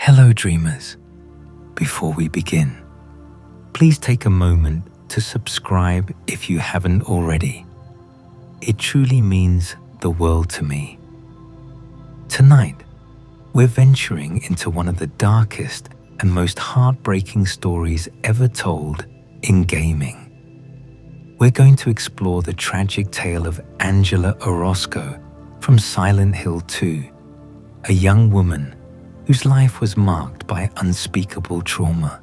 Hello dreamers. Before we begin, please take a moment to subscribe if you haven't already. It truly means the world to me. Tonight, we're venturing into one of the darkest and most heartbreaking stories ever told in gaming. We're going to explore the tragic tale of Angela Orosco from Silent Hill 2, a young woman whose life was marked by unspeakable trauma,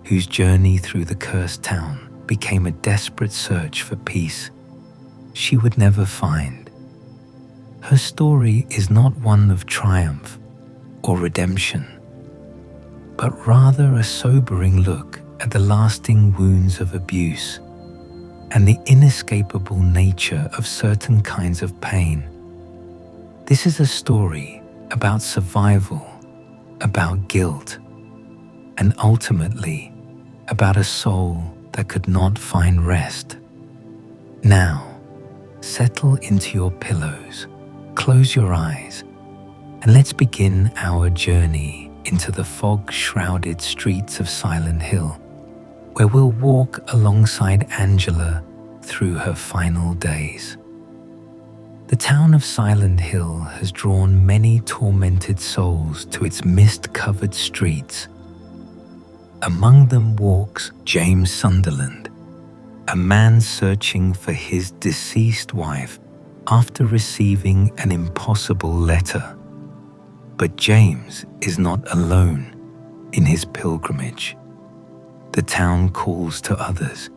whose journey through the cursed town became a desperate search for peace she would never find. Her story is not one of triumph or redemption, but rather a sobering look at the lasting wounds of abuse and the inescapable nature of certain kinds of pain. This is a story about survival, about guilt, and ultimately about a soul that could not find rest. Now, settle into your pillows, close your eyes, and let's begin our journey into the fog-shrouded streets of Silent Hill, where we'll walk alongside Angela through her final days. The town of Silent Hill has drawn many tormented souls to its mist-covered streets. Among them walks James Sunderland, a man searching for his deceased wife after receiving an impossible letter. But James is not alone in his pilgrimage. The town calls to others,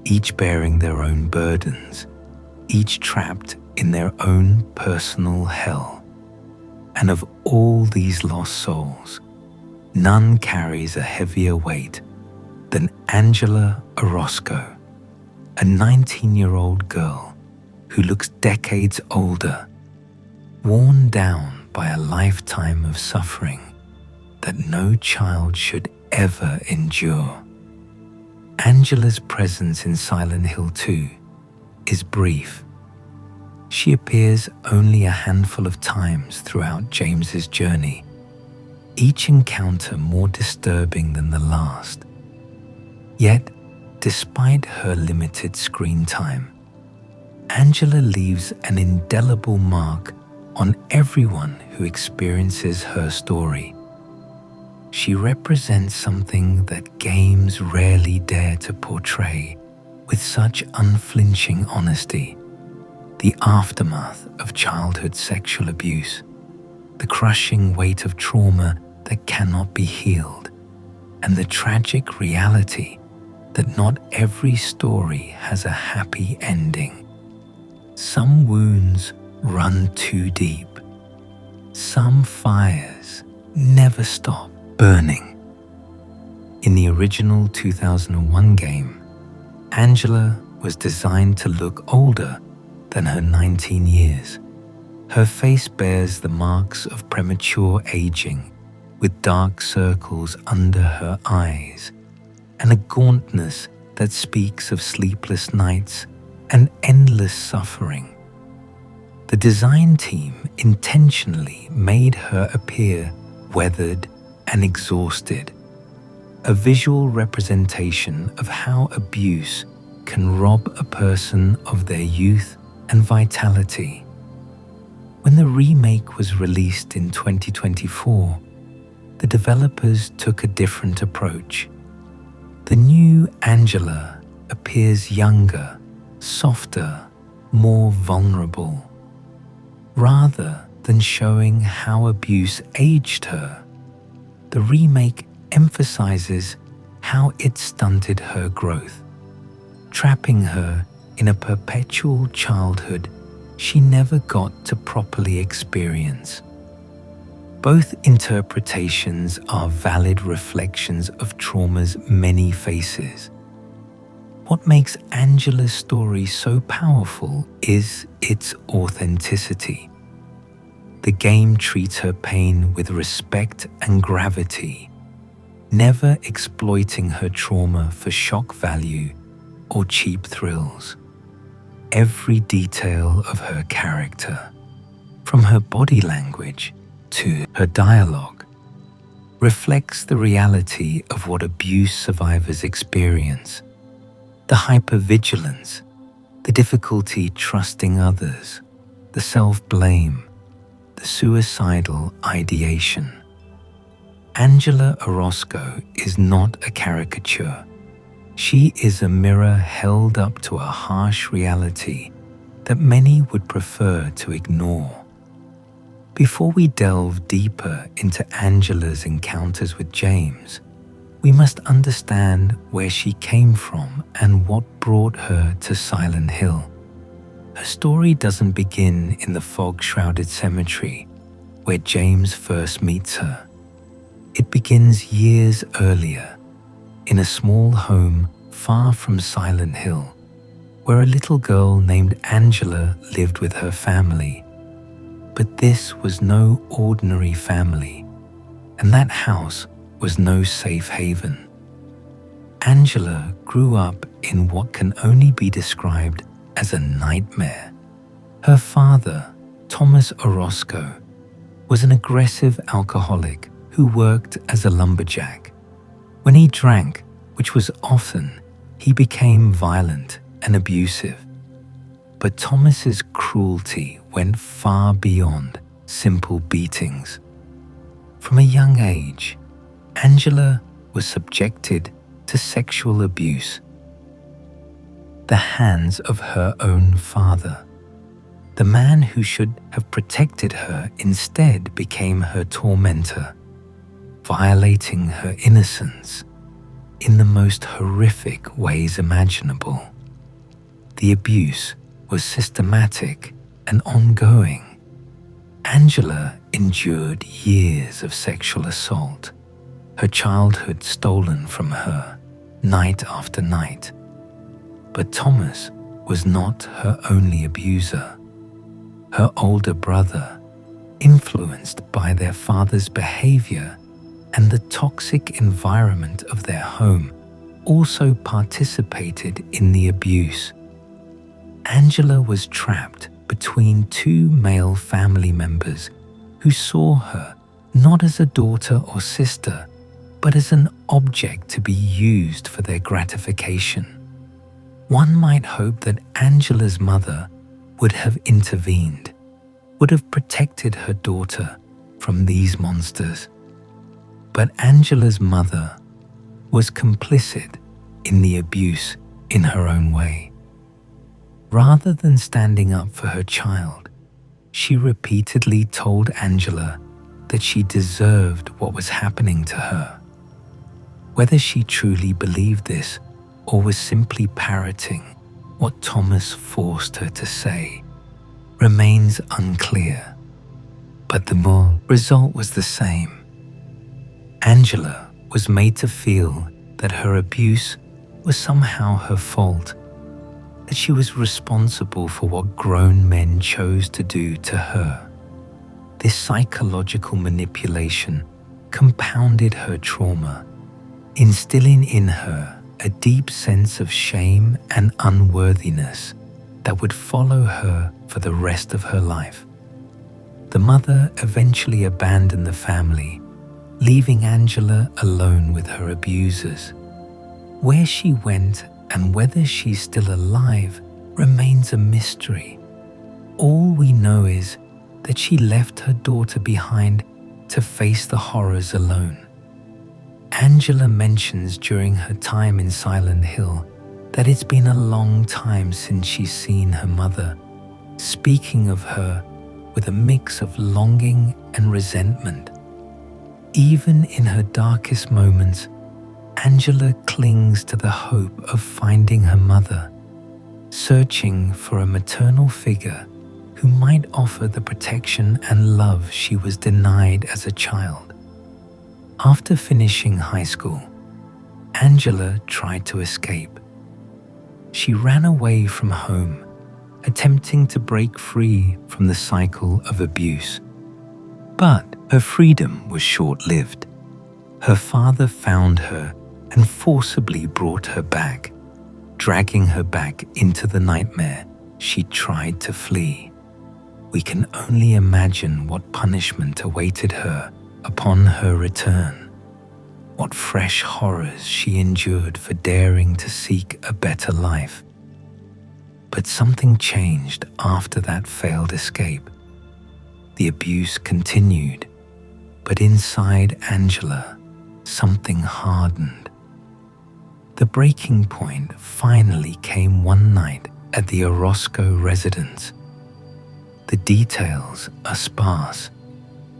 each bearing their own burdens, each trapped in their own personal hell. And of all these lost souls, none carries a heavier weight than Angela Orosco, a 19-year-old girl who looks decades older, worn down by a lifetime of suffering that no child should ever endure. Angela's presence in Silent Hill 2 is brief. She appears only a handful of times throughout James's journey, each encounter more disturbing than the last. Yet, despite her limited screen time, Angela leaves an indelible mark on everyone who experiences her story. She represents something that games rarely dare to portray with such unflinching honesty: the aftermath of childhood sexual abuse, the crushing weight of trauma that cannot be healed, and the tragic reality that not every story has a happy ending. Some wounds run too deep. Some fires never stop burning. In the original 2001 game, Angela was designed to look older than her 19 years. Her face bears the marks of premature aging, with dark circles under her eyes, and a gauntness that speaks of sleepless nights and endless suffering. The design team intentionally made her appear weathered and exhausted, a visual representation of how abuse can rob a person of their youth and vitality. When the remake was released in 2024, the developers took a different approach. The new Angela appears younger, softer, more vulnerable. Rather than showing how abuse aged her, the remake emphasizes how it stunted her growth, trapping her in a perpetual childhood she never got to properly experience. Both interpretations are valid reflections of trauma's many faces. What makes Angela's story so powerful is its authenticity. The game treats her pain with respect and gravity, never exploiting her trauma for shock value or cheap thrills. Every detail of her character, from her body language to her dialogue, reflects the reality of what abuse survivors experience: the hypervigilance, the difficulty trusting others, the self-blame, the suicidal ideation. Angela Orosco is not a caricature. She is a mirror held up to a harsh reality that many would prefer to ignore. Before we delve deeper into Angela's encounters with James, we must understand where she came from and what brought her to Silent Hill. Her story doesn't begin in the fog-shrouded cemetery where James first meets her. It begins years earlier, in a small home far from Silent Hill, where a little girl named Angela lived with her family. But this was no ordinary family, and that house was no safe haven. Angela grew up in what can only be described as a nightmare. Her father, Thomas Orosco, was an aggressive alcoholic who worked as a lumberjack. When he drank, which was often, he became violent and abusive. But Thomas's cruelty went far beyond simple beatings. From a young age, Angela was subjected to sexual abuse. The hands of her own father. The man who should have protected her instead became her tormentor, violating her innocence in the most horrific ways imaginable. The abuse was systematic and ongoing. Angela endured years of sexual assault, her childhood stolen from her night after night. But Thomas was not her only abuser. Her older brother, influenced by their father's behavior and the toxic environment of their home, also participated in the abuse. Angela was trapped between two male family members who saw her not as a daughter or sister, but as an object to be used for their gratification. One might hope that Angela's mother would have intervened, would have protected her daughter from these monsters. But Angela's mother was complicit in the abuse in her own way. Rather than standing up for her child, she repeatedly told Angela that she deserved what was happening to her. Whether she truly believed this or was simply parroting what Thomas forced her to say remains unclear. But the result was the same. Angela was made to feel that her abuse was somehow her fault, that she was responsible for what grown men chose to do to her. This psychological manipulation compounded her trauma, instilling in her a deep sense of shame and unworthiness that would follow her for the rest of her life. The mother eventually abandoned the family, leaving Angela alone with her abusers. Where she went and whether she's still alive remains a mystery. All we know is that she left her daughter behind to face the horrors alone. Angela mentions during her time in Silent Hill that it's been a long time since she's seen her mother, speaking of her with a mix of longing and resentment. Even in her darkest moments, Angela clings to the hope of finding her mother, searching for a maternal figure who might offer the protection and love she was denied as a child. After finishing high school, Angela tried to escape. She ran away from home, attempting to break free from the cycle of abuse. But her freedom was short-lived. Her father found her and forcibly brought her back, dragging her back into the nightmare she tried to flee. We can only imagine what punishment awaited her upon her return. what fresh horrors she endured for daring to seek a better life. But something changed after that failed escape. The abuse continued, but inside Angela, something hardened. The breaking point finally came one night at the Orosco residence. The details are sparse,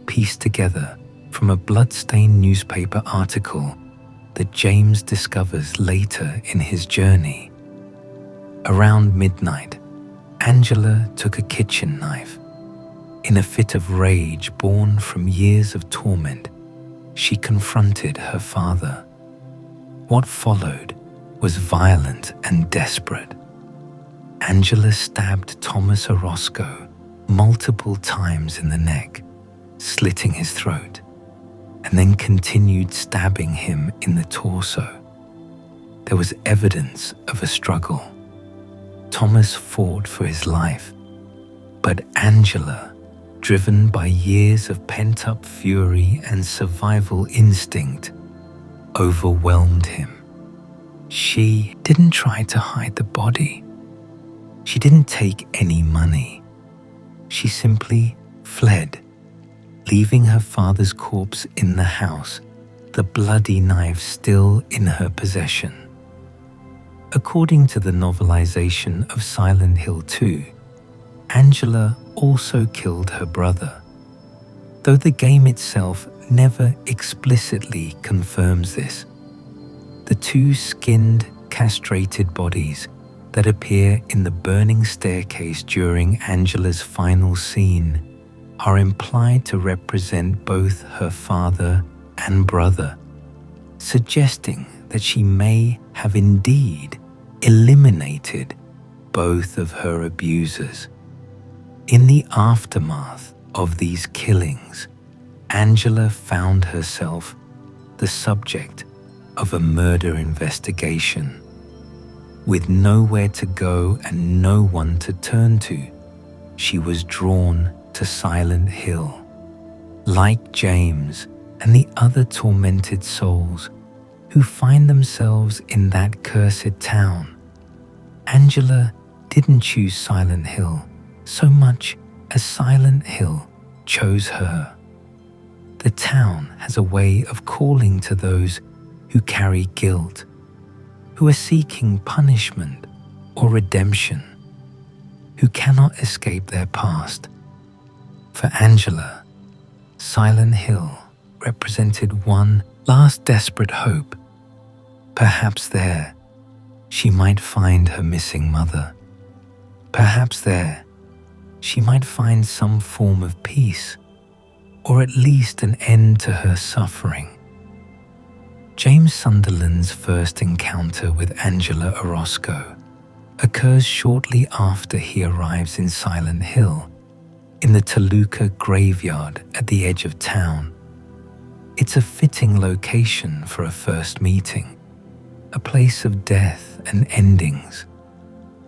pieced together from a blood-stained newspaper article that James discovers later in his journey. Around midnight, Angela took a kitchen knife. In a fit of rage born from years of torment, she confronted her father. What followed was violent and desperate. Angela stabbed Thomas Orosco multiple times in the neck, slitting his throat, and then continued stabbing him in the torso. There was evidence of a struggle. Thomas fought for his life, but Angela, driven by years of pent-up fury and survival instinct, overwhelmed him. She didn't try to hide the body. She didn't take any money. She simply fled, leaving her father's corpse in the house, the bloody knife still in her possession. According to the novelization of Silent Hill 2, Angela also killed her brother, though the game itself never explicitly confirms this. The two skinned, castrated bodies that appear in the burning staircase during Angela's final scene are implied to represent both her father and brother, suggesting that she may have indeed eliminated both of her abusers. In the aftermath of these killings, Angela found herself the subject of a murder investigation. With nowhere to go and no one to turn to, she was drawn to Silent Hill. Like James and the other tormented souls who find themselves in that cursed town, Angela didn't choose Silent Hill so much as Silent Hill chose her. The town has a way of calling to those who carry guilt, who are seeking punishment or redemption, who cannot escape their past. For Angela, Silent Hill represented one last desperate hope. Perhaps there she might find her missing mother. Perhaps there she might find some form of peace, or at least an end to her suffering. James Sunderland's first encounter with Angela Orosco occurs shortly after he arrives in Silent Hill, in the Toluca graveyard at the edge of town. It's a fitting location for a first meeting, a place of death and endings,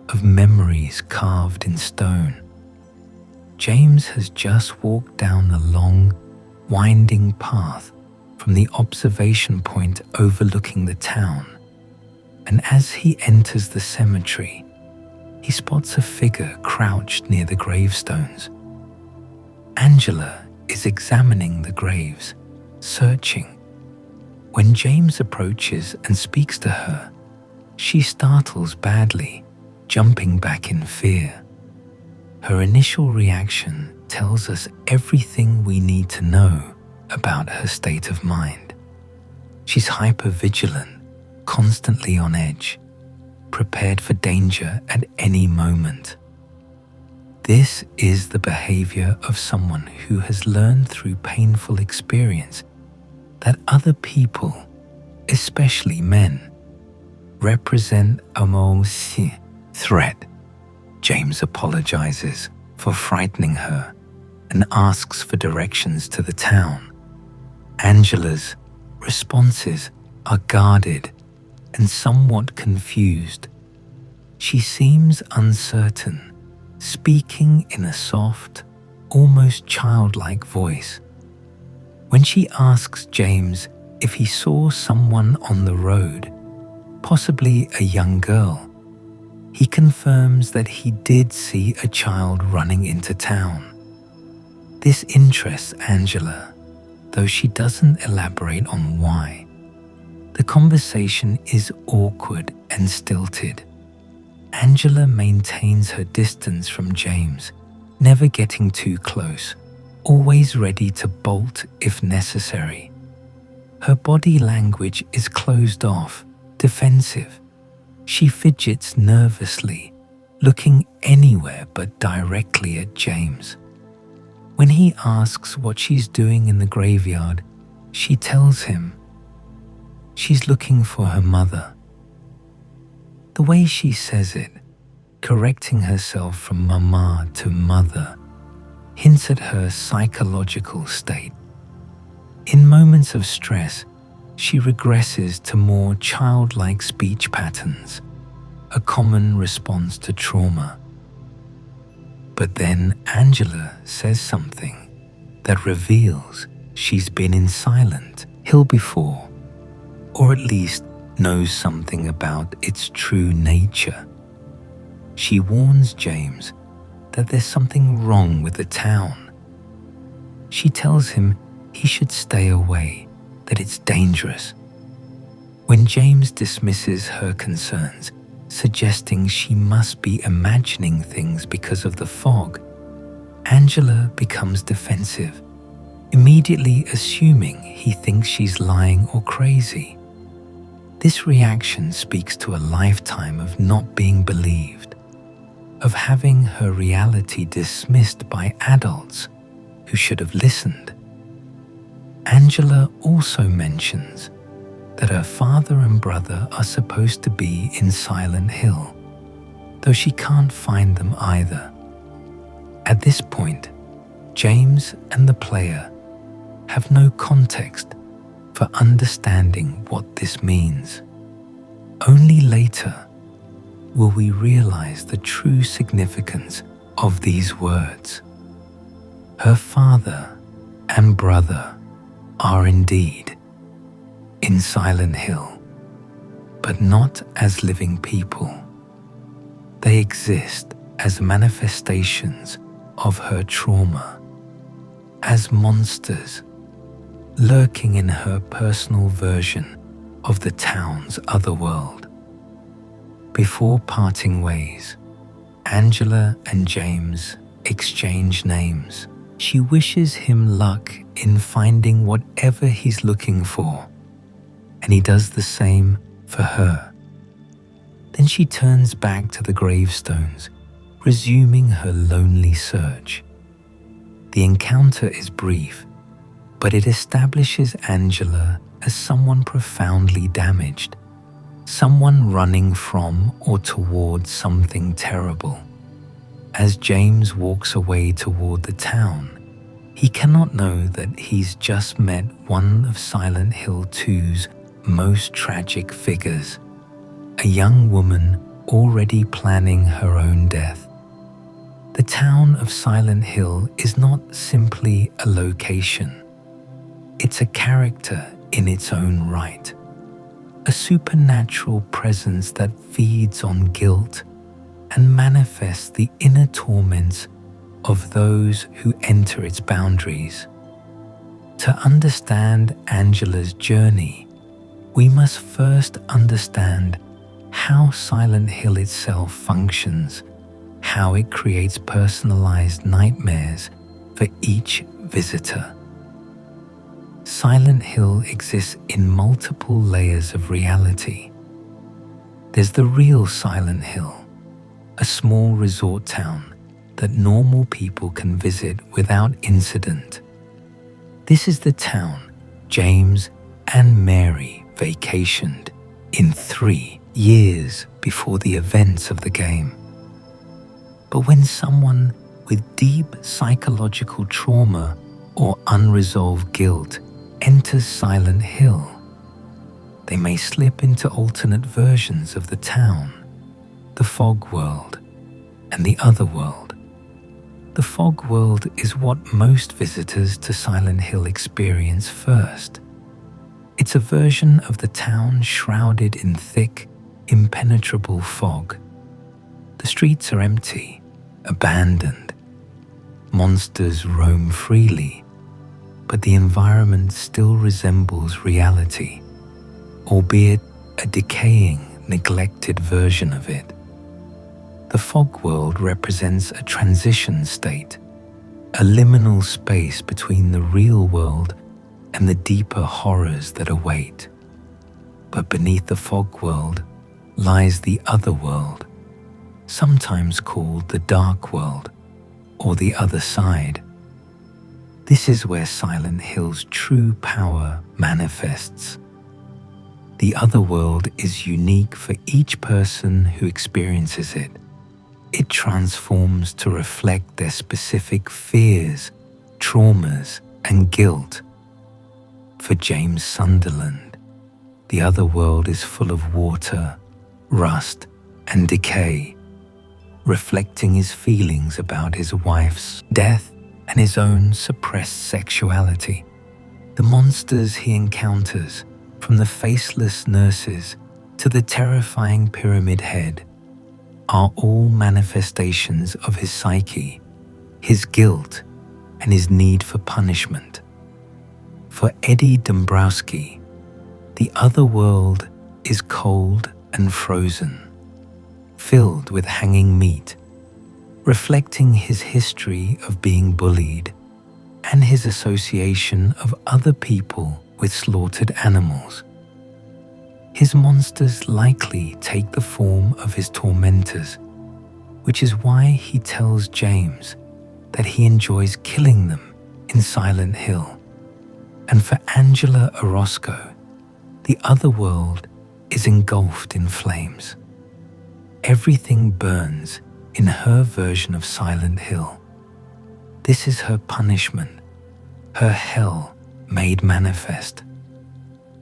of memories carved in stone. James has just walked down the long, winding path from the observation point overlooking the town, and as he enters the cemetery, he spots a figure crouched near the gravestones. Angela is examining the graves, searching. When James approaches and speaks to her, she startles badly, jumping back in fear. Her initial reaction tells us everything we need to know about her state of mind. She's hyper-vigilant, constantly on edge, prepared for danger at any moment. This is the behavior of someone who has learned through painful experience that other people, especially men, represent a immense threat. James apologizes for frightening her and asks for directions to the town. Angela's responses are guarded and somewhat confused. She seems uncertain, speaking in a soft, almost childlike voice. When she asks James if he saw someone on the road, possibly a young girl, he confirms that he did see a child running into town. This interests Angela, though she doesn't elaborate on why. The conversation is awkward and stilted. Angela maintains her distance from James, never getting too close, always ready to bolt if necessary. Her body language is closed off, defensive. She fidgets nervously, looking anywhere but directly at James. When he asks what she's doing in the graveyard, she tells him she's looking for her mother. The way she says it, correcting herself from mama to mother, hints at her psychological state. In moments of stress, she regresses to more childlike speech patterns, a common response to trauma. But then Angela says something that reveals she's been in Silent Hill before, or at least knows something about its true nature. She warns James that there's something wrong with the town. She tells him he should stay away, that it's dangerous. When James dismisses her concerns, suggesting she must be imagining things because of the fog, Angela becomes defensive, immediately assuming he thinks she's lying or crazy. This reaction speaks to a lifetime of not being believed, of having her reality dismissed by adults who should have listened. Angela also mentions that her father and brother are supposed to be in Silent Hill, though she can't find them either. At this point, James and the player have no context for understanding what this means. Only later will we realize the true significance of these words. Her father and brother are indeed in Silent Hill, but not as living people. They exist as manifestations of her trauma, as monsters lurking in her personal version of the town's otherworld. Before parting ways, Angela and James exchange names. She wishes him luck in finding whatever he's looking for, and he does the same for her. Then she turns back to the gravestones, resuming her lonely search. The encounter is brief, but it establishes Angela as someone profoundly damaged, someone running from or towards something terrible. As James walks away toward the town, he cannot know that he's just met one of Silent Hill 2's most tragic figures, a young woman already planning her own death. The town of Silent Hill is not simply a location. It's a character in its own right, a supernatural presence that feeds on guilt and manifests the inner torments of those who enter its boundaries. To understand Angela's journey, we must first understand how Silent Hill itself functions, how it creates personalized nightmares for each visitor. Silent Hill exists in multiple layers of reality. There's the real Silent Hill, a small resort town that normal people can visit without incident. This is the town James and Mary vacationed in 3 years before the events of the game. But when someone with deep psychological trauma or unresolved guilt enters Silent Hill, they may slip into alternate versions of the town, the fog world and the other world. The fog world is what most visitors to Silent Hill experience first. It's a version of the town shrouded in thick, impenetrable fog. The streets are empty, abandoned. Monsters roam freely, but the environment still resembles reality, albeit a decaying, neglected version of it. The fog world represents a transition state, a liminal space between the real world and the deeper horrors that await. But beneath the fog world lies the other world, sometimes called the dark world or the other side. This is where Silent Hill's true power manifests. The other world is unique for each person who experiences it. It transforms to reflect their specific fears, traumas, and guilt. For James Sunderland, the other world is full of water, rust, and decay, reflecting his feelings about his wife's death and his own suppressed sexuality. The monsters he encounters, from the faceless nurses to the terrifying pyramid head, are all manifestations of his psyche, his guilt, and his need for punishment. For Eddie Dombrowski, the other world is cold and frozen, filled with hanging meat, reflecting his history of being bullied and his association of other people with slaughtered animals. His monsters likely take the form of his tormentors, which is why he tells James that he enjoys killing them in Silent Hill. And for Angela Orosco, the other world is engulfed in flames. Everything burns in her version of Silent Hill. This is her punishment, her hell made manifest.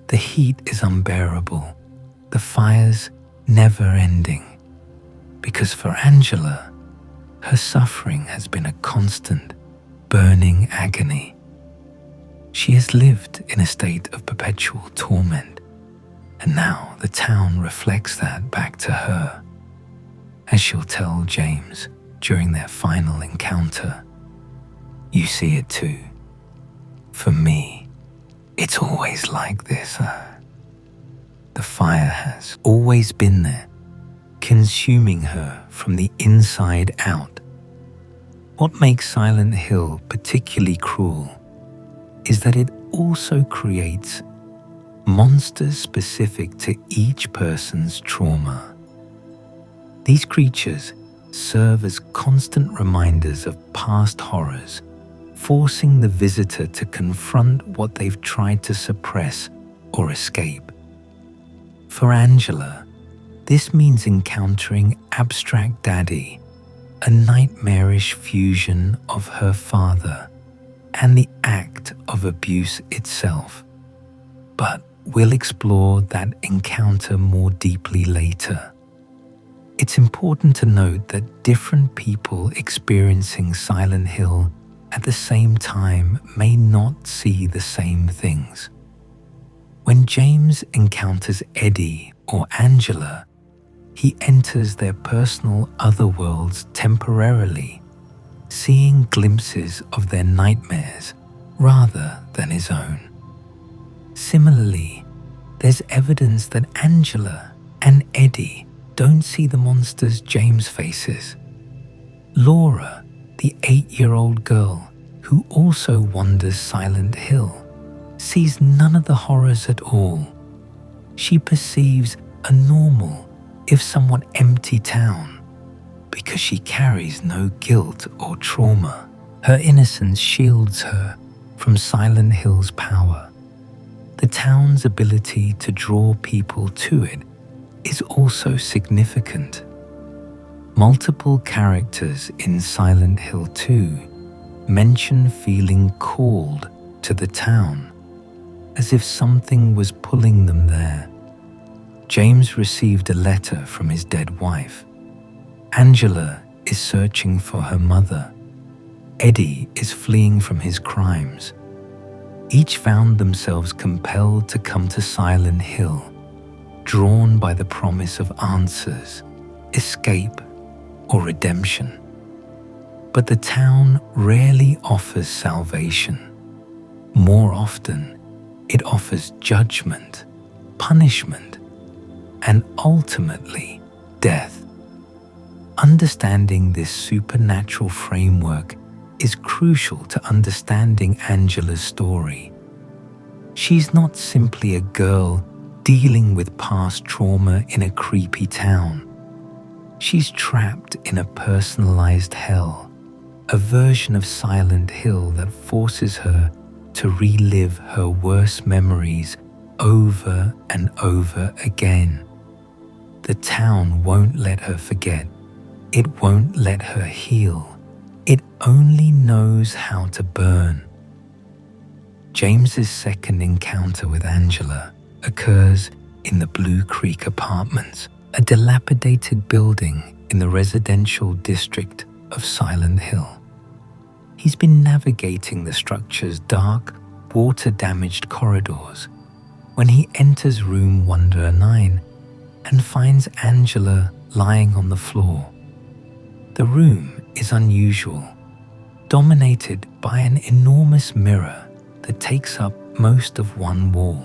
The heat is unbearable, the fires never ending, because for Angela, her suffering has been a constant, burning agony. She has lived in a state of perpetual torment, and now the town reflects that back to her, as she'll tell James during their final encounter. You see it too. For me, it's always like this. The fire has always been there, consuming her from the inside out. What makes Silent Hill particularly cruel is that it also creates monsters specific to each person's trauma. These creatures serve as constant reminders of past horrors, forcing the visitor to confront what they've tried to suppress or escape. For Angela, this means encountering Abstract Daddy, a nightmarish fusion of her father and the act of abuse itself. But we'll explore that encounter more deeply later. It's important to note that different people experiencing Silent Hill at the same time may not see the same things. When James encounters Eddie or Angela, he enters their personal otherworlds temporarily, seeing glimpses of their nightmares rather than his own. Similarly, there's evidence that Angela and Eddie don't see the monsters James faces. Laura, the 8-year-old girl who also wanders Silent Hill, sees none of the horrors at all. She perceives a normal, if somewhat empty town, because she carries no guilt or trauma. Her innocence shields her from Silent Hill's power. The town's ability to draw people to it is also significant. Multiple characters in Silent Hill 2 mention feeling called to the town, as if something was pulling them there. James received a letter from his dead wife. Angela is searching for her mother. Eddie is fleeing from his crimes. Each found themselves compelled to come to Silent Hill, drawn by the promise of answers, escape, or redemption. But the town rarely offers salvation. More often, it offers judgment, punishment, and ultimately death. Understanding this supernatural framework is crucial to understanding Angela's story. She's not simply a girl dealing with past trauma in a creepy town. She's trapped in a personalized hell, a version of Silent Hill that forces her to relive her worst memories over and over again. The town won't let her forget. It won't let her heal. It only knows how to burn. James's second encounter with Angela occurs in the Blue Creek Apartments, a dilapidated building in the residential district of Silent Hill. He's been navigating the structure's dark, water-damaged corridors when he enters room 109 and finds Angela lying on the floor. The room is unusual, dominated by an enormous mirror that takes up most of one wall.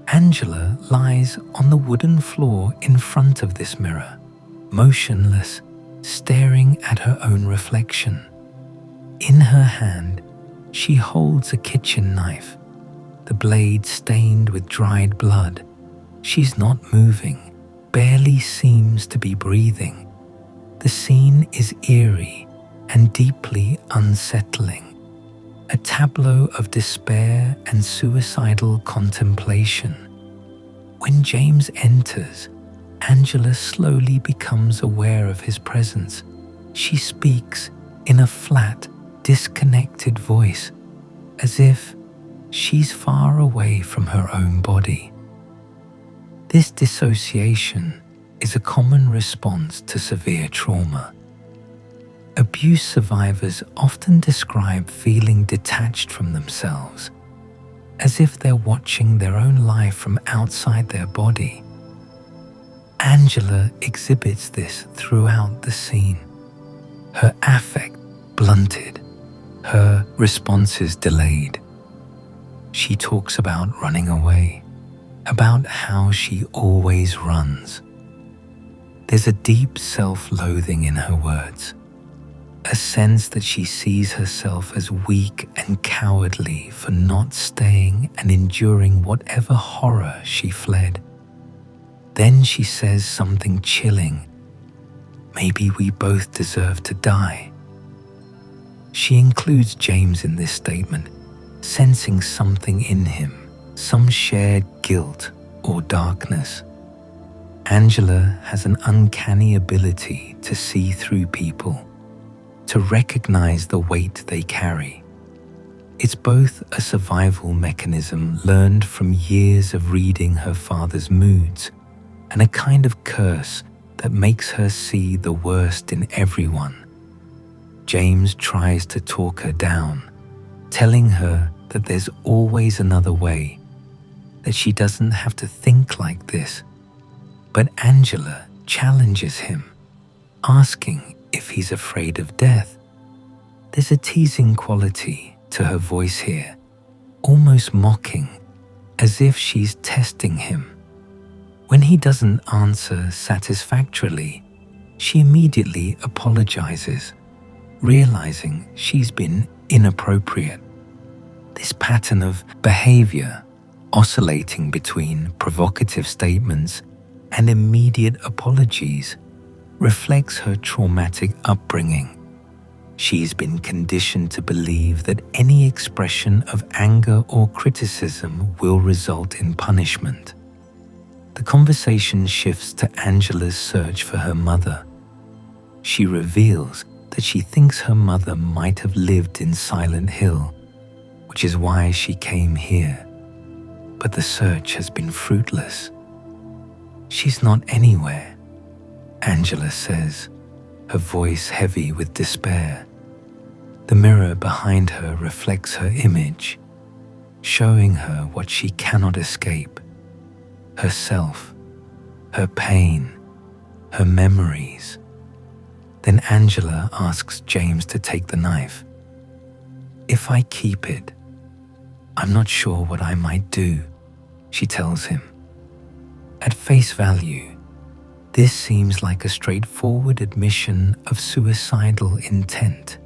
Angela lies on the wooden floor in front of this mirror, motionless, staring at her own reflection. In her hand, she holds a kitchen knife, the blade stained with dried blood. She's not moving, barely seems to be breathing. The scene is eerie and deeply unsettling, a tableau of despair and suicidal contemplation. When James enters, Angela slowly becomes aware of his presence. She speaks in a flat, disconnected voice, as if she's far away from her own body. This dissociation is a common response to severe trauma. Abuse survivors often describe feeling detached from themselves, as if they're watching their own life from outside their body. Angela exhibits this throughout the scene. Her affect blunted, her responses delayed. She talks about running away, about how she always runs. There's a deep self-loathing in her words, a sense that she sees herself as weak and cowardly for not staying and enduring whatever horror she fled. Then she says something chilling. Maybe we both deserve to die. She includes James in this statement, sensing something in him, some shared guilt or darkness. Angela has an uncanny ability to see through people, to recognize the weight they carry. It's both a survival mechanism learned from years of reading her father's moods and a kind of curse that makes her see the worst in everyone. James tries to talk her down, telling her that there's always another way, that she doesn't have to think like this. But Angela challenges him, asking if he's afraid of death. There's a teasing quality to her voice here, almost mocking, as if she's testing him. When he doesn't answer satisfactorily, she immediately apologizes, realizing she's been inappropriate. This pattern of behavior, oscillating between provocative statements and immediate apologies, reflects her traumatic upbringing. She's been conditioned to believe that any expression of anger or criticism will result in punishment. The conversation shifts to Angela's search for her mother. She reveals that she thinks her mother might have lived in Silent Hill, which is why she came here. But the search has been fruitless. She's not anywhere, Angela says, her voice heavy with despair. The mirror behind her reflects her image, showing her what she cannot escape: herself, her pain, her memories. Then Angela asks James to take the knife. "If I keep it, I'm not sure what I might do," she tells him. At face value, this seems like a straightforward admission of suicidal intent.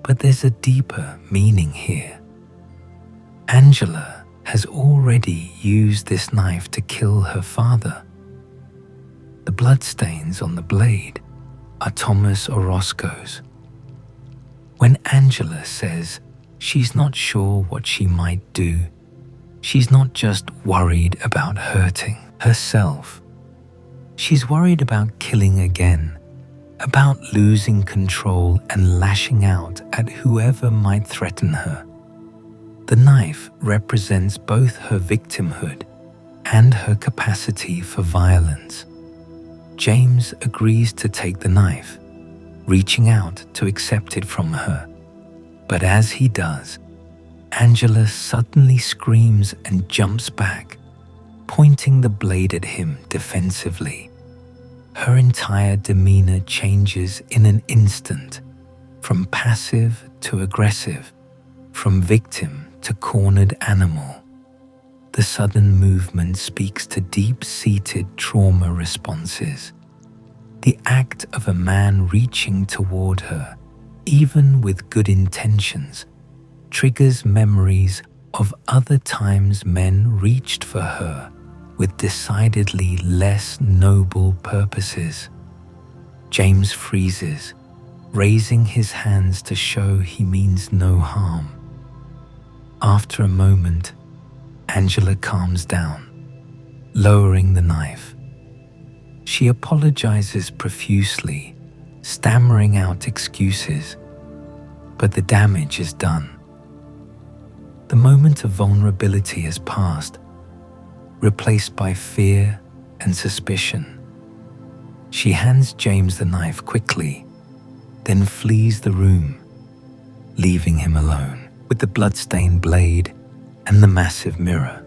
But there's a deeper meaning here. Angela has already used this knife to kill her father. The bloodstains on the blade are Thomas Orosco's. When Angela says she's not sure what she might do, she's not just worried about hurting herself. She's worried about killing again, about losing control and lashing out at whoever might threaten her. The knife represents both her victimhood and her capacity for violence. James agrees to take the knife, reaching out to accept it from her. But as he does, Angela suddenly screams and jumps back, pointing the blade at him defensively. Her entire demeanor changes in an instant, from passive to aggressive, from victim to cornered animal. The sudden movement speaks to deep-seated trauma responses. The act of a man reaching toward her, even with good intentions, triggers memories of other times men reached for her with decidedly less noble purposes. James freezes, raising his hands to show he means no harm. After a moment, Angela calms down, lowering the knife. She apologizes profusely, stammering out excuses, but the damage is done. The moment of vulnerability has passed, replaced by fear and suspicion. She hands James the knife quickly, then flees the room, leaving him alone with the bloodstained blade and the massive mirror.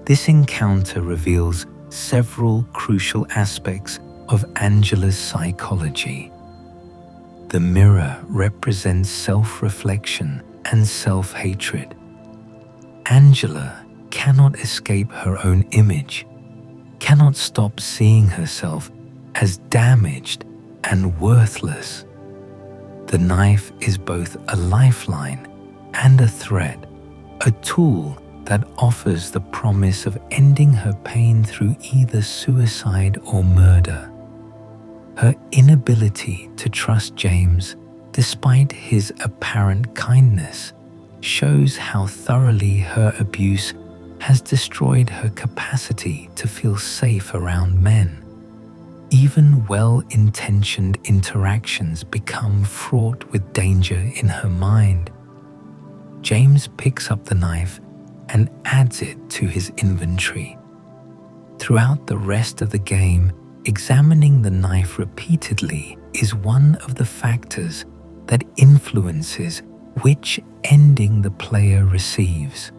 This encounter reveals several crucial aspects of Angela's psychology. The mirror represents self-reflection and self-hatred. Angela cannot escape her own image, cannot stop seeing herself as damaged and worthless. The knife is both a lifeline and a threat, a tool that offers the promise of ending her pain through either suicide or murder. Her inability to trust James, despite his apparent kindness, shows how thoroughly her abuse has destroyed her capacity to feel safe around men. Even well-intentioned interactions become fraught with danger in her mind. James picks up the knife and adds it to his inventory. Throughout the rest of the game, examining the knife repeatedly is one of the factors that influences which ending the player receives.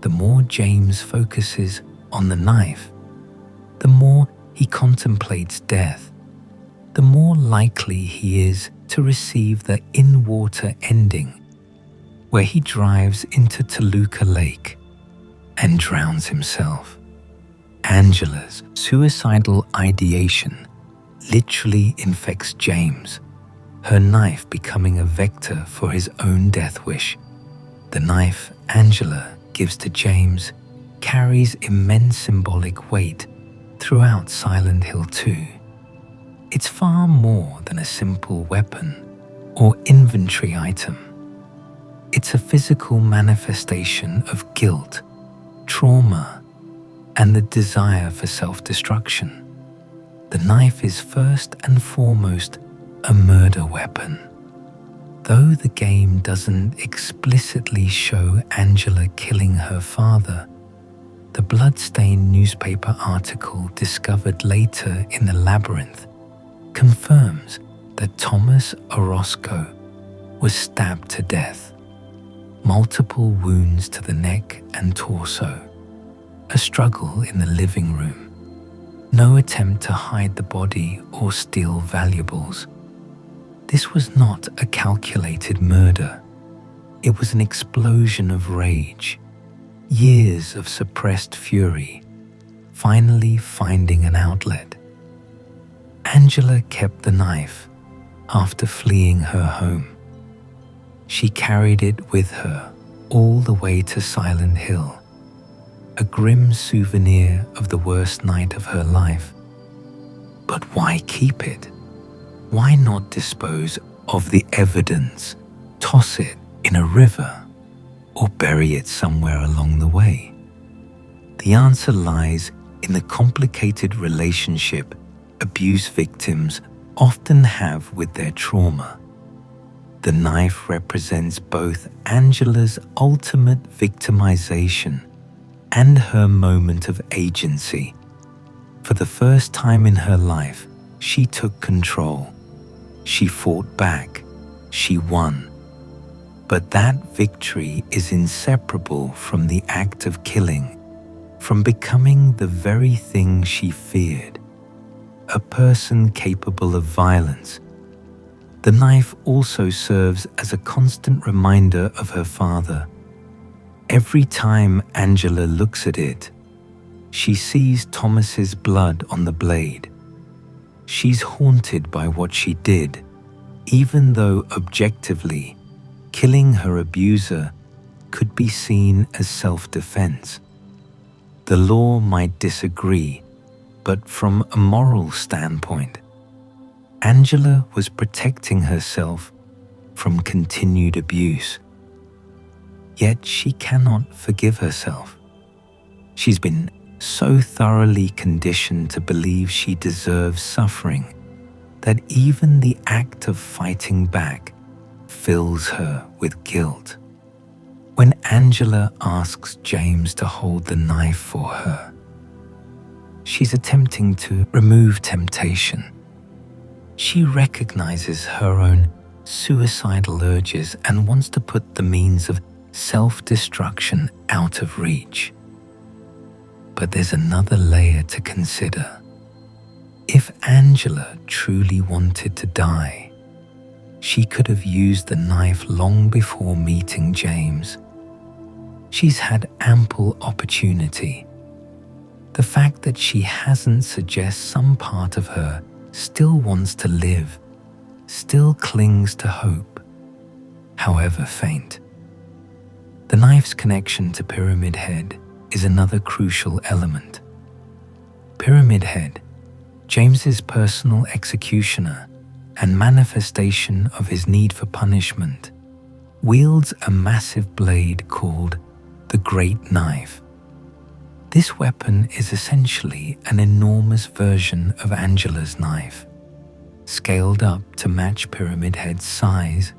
The more James focuses on the knife, the more he contemplates death, the more likely he is to receive the in-water ending, where he drives into Toluca Lake and drowns himself. Angela's suicidal ideation literally infects James, her knife becoming a vector for his own death wish. The knife Angela gives to James carries immense symbolic weight throughout Silent Hill 2. It's far more than a simple weapon or inventory item. It's a physical manifestation of guilt, trauma, and the desire for self-destruction. The knife is first and foremost a murder weapon. Though the game doesn't explicitly show Angela killing her father, the blood-stained newspaper article discovered later in the labyrinth confirms that Thomas Orosco was stabbed to death. multiple wounds to the neck and torso, a struggle in the living room. No attempt to hide the body or steal valuables. This was not a calculated murder. It was an explosion of rage, years of suppressed fury, finally finding an outlet. Angela kept the knife after fleeing her home. She carried it with her all the way to Silent Hill, a grim souvenir of the worst night of her life. But why keep it? Why not dispose of the evidence, toss it in a river, or bury it somewhere along the way? The answer lies in the complicated relationship abuse victims often have with their trauma. The knife represents both Angela's ultimate victimization and her moment of agency. For the first time in her life, she took control. She fought back. She won. But that victory is inseparable from the act of killing, from becoming the very thing she feared, a person capable of violence. The knife also serves as a constant reminder of her father. Every time Angela looks at it, she sees Thomas's blood on the blade. She's haunted by what she did, even though objectively, killing her abuser could be seen as self-defense. The law might disagree, but from a moral standpoint, Angela was protecting herself from continued abuse. Yet she cannot forgive herself. She's been so thoroughly conditioned to believe she deserves suffering that even the act of fighting back fills her with guilt. When Angela asks James to hold the knife for her, she's attempting to remove temptation. She recognizes her own suicidal urges and wants to put the means of self-destruction out of reach. But there's another layer to consider. If Angela truly wanted to die, she could have used the knife long before meeting James. She's had ample opportunity. The fact that she hasn't suggests some part of her still wants to live, still clings to hope, however faint. The knife's connection to Pyramid Head is another crucial element. Pyramid Head, James's personal executioner and manifestation of his need for punishment, wields a massive blade called the Great Knife. This weapon is essentially an enormous version of Angela's knife, scaled up to match Pyramid Head's size.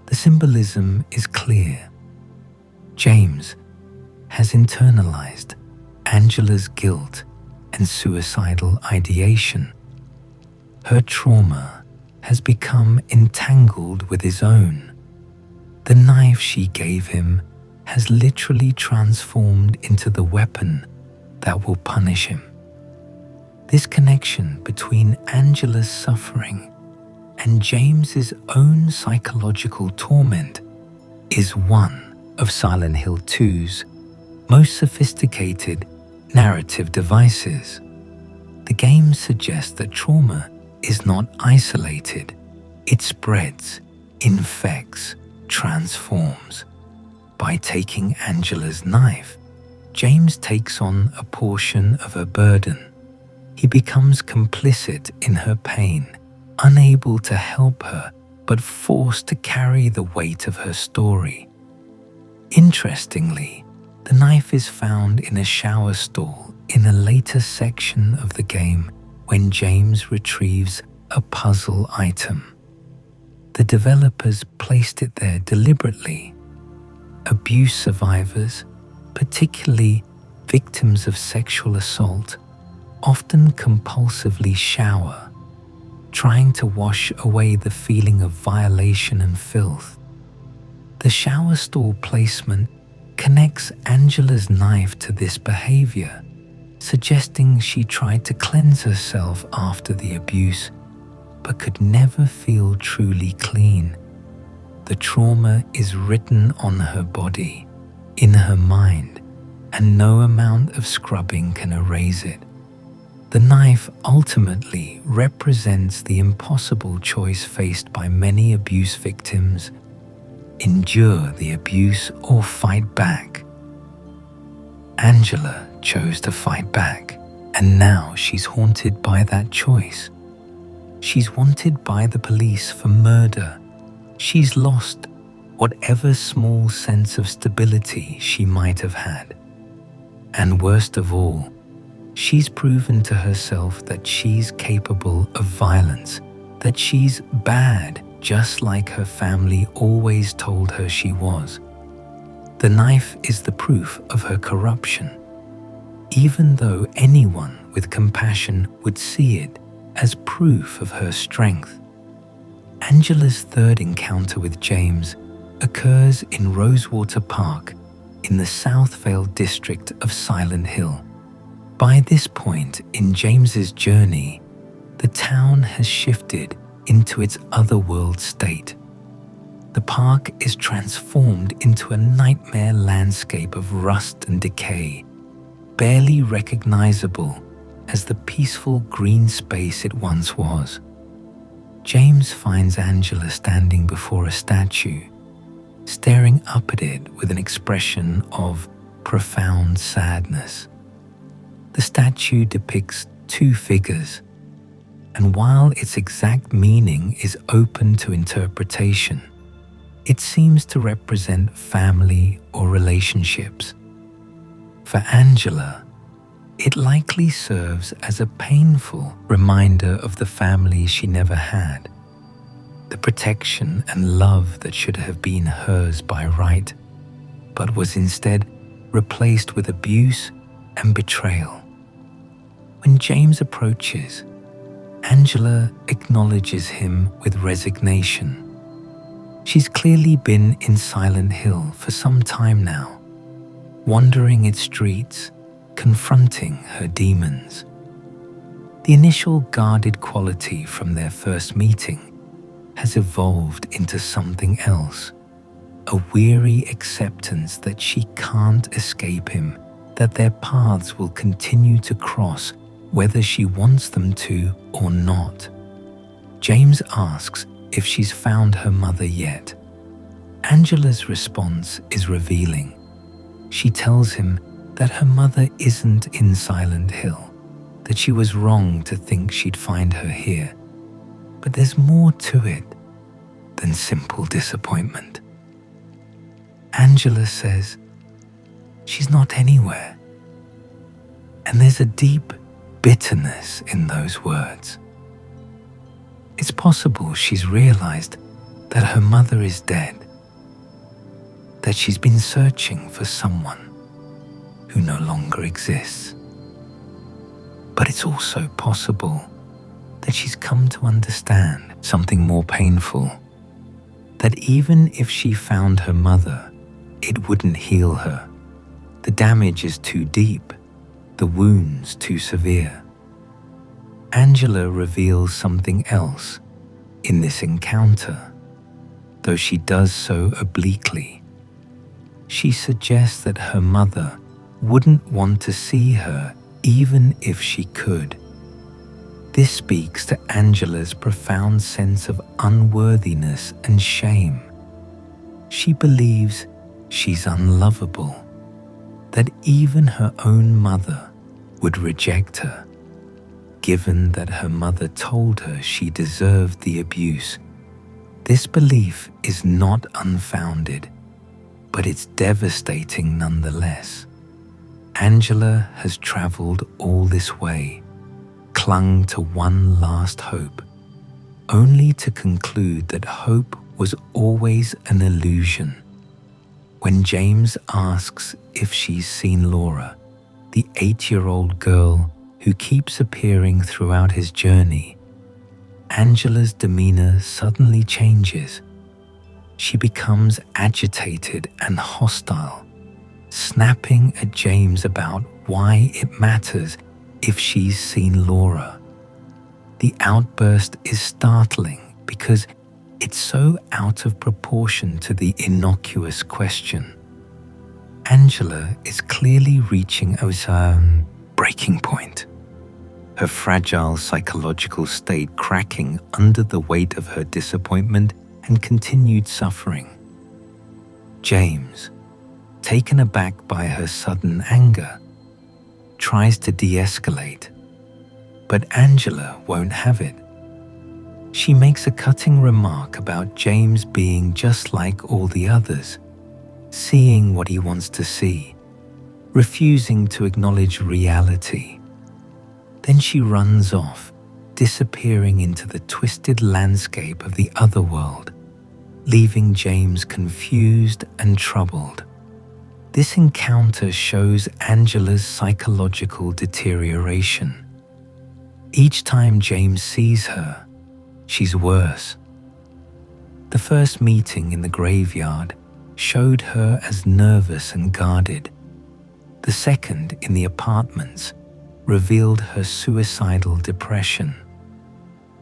The symbolism is clear. James has internalized Angela's guilt and suicidal ideation. Her trauma has become entangled with his own. The knife she gave him has literally transformed into the weapon that will punish him. This connection between Angela's suffering and James's own psychological torment is one of Silent Hill 2's most sophisticated narrative devices. The game suggests that trauma is not isolated. It spreads, infects, transforms. By taking Angela's knife, James takes on a portion of her burden. He becomes complicit in her pain, unable to help her, but forced to carry the weight of her story. Interestingly, the knife is found in a shower stall in a later section of the game when James retrieves a puzzle item. The developers placed it there deliberately. Abuse survivors, particularly victims of sexual assault, often compulsively shower, trying to wash away the feeling of violation and filth. The shower stall placement connects Angela's knife to this behavior, suggesting she tried to cleanse herself after the abuse, but could never feel truly clean. The trauma is written on her body, in her mind, and no amount of scrubbing can erase it. The knife ultimately represents the impossible choice faced by many abuse victims: endure the abuse or fight back. Angela chose to fight back, and now she's haunted by that choice. She's wanted by the police for murder. She's lost whatever small sense of stability she might have had. And worst of all, she's proven to herself that she's capable of violence, that she's bad, just like her family always told her she was. The knife is the proof of her corruption, even though anyone with compassion would see it as proof of her strength. Angela's third encounter with James occurs in Rosewater Park in the Southvale district of Silent Hill. By this point in James's journey, the town has shifted into its otherworld state. The park is transformed into a nightmare landscape of rust and decay, barely recognizable as the peaceful green space it once was. James finds Angela standing before a statue, staring up at it with an expression of profound sadness. The statue depicts two figures, and while its exact meaning is open to interpretation, it seems to represent family or relationships. For Angela, it likely serves as a painful reminder of the family she never had, the protection and love that should have been hers by right, but was instead replaced with abuse and betrayal. When James approaches, Angela acknowledges him with resignation. She's clearly been in Silent Hill for some time now, wandering its streets, confronting her demons. The initial guarded quality from their first meeting has evolved into something else, a weary acceptance that she can't escape him, that their paths will continue to cross whether she wants them to or not. James asks if she's found her mother yet. Angela's response is revealing. She tells him that her mother isn't in Silent Hill, that she was wrong to think she'd find her here. But there's more to it than simple disappointment. Angela says she's not anywhere, and there's a deep bitterness in those words. It's possible she's realized that her mother is dead, that she's been searching for someone who no longer exists. But it's also possible that she's come to understand something more painful, that even if she found her mother, it wouldn't heal her. The damage is too deep, the wounds too severe. Angela reveals something else in this encounter, though she does so obliquely. She suggests that her mother wouldn't want to see her even if she could. This speaks to Angela's profound sense of unworthiness and shame. She believes she's unlovable, that even her own mother would reject her, given that her mother told her she deserved the abuse. This belief is not unfounded, but it's devastating nonetheless. Angela has traveled all this way, clung to one last hope, only to conclude that hope was always an illusion. When James asks if she's seen Laura, the 8-year-old girl who keeps appearing throughout his journey, Angela's demeanor suddenly changes. she becomes agitated and hostile, snapping at James about why it matters if she's seen Laura. The outburst is startling because it's so out of proportion to the innocuous question. Angela is clearly reaching a breaking point, her fragile psychological state cracking under the weight of her disappointment and continued suffering. James, taken aback by her sudden anger, tries to de-escalate, but Angela won't have it. She makes a cutting remark about James being just like all the others, seeing what he wants to see, refusing to acknowledge reality. Then she runs off, disappearing into the twisted landscape of the other world, leaving James confused and troubled. This encounter shows Angela's psychological deterioration. Each time James sees her, she's worse. The first meeting in the graveyard showed her as nervous and guarded. The second, in the apartments, revealed her suicidal depression.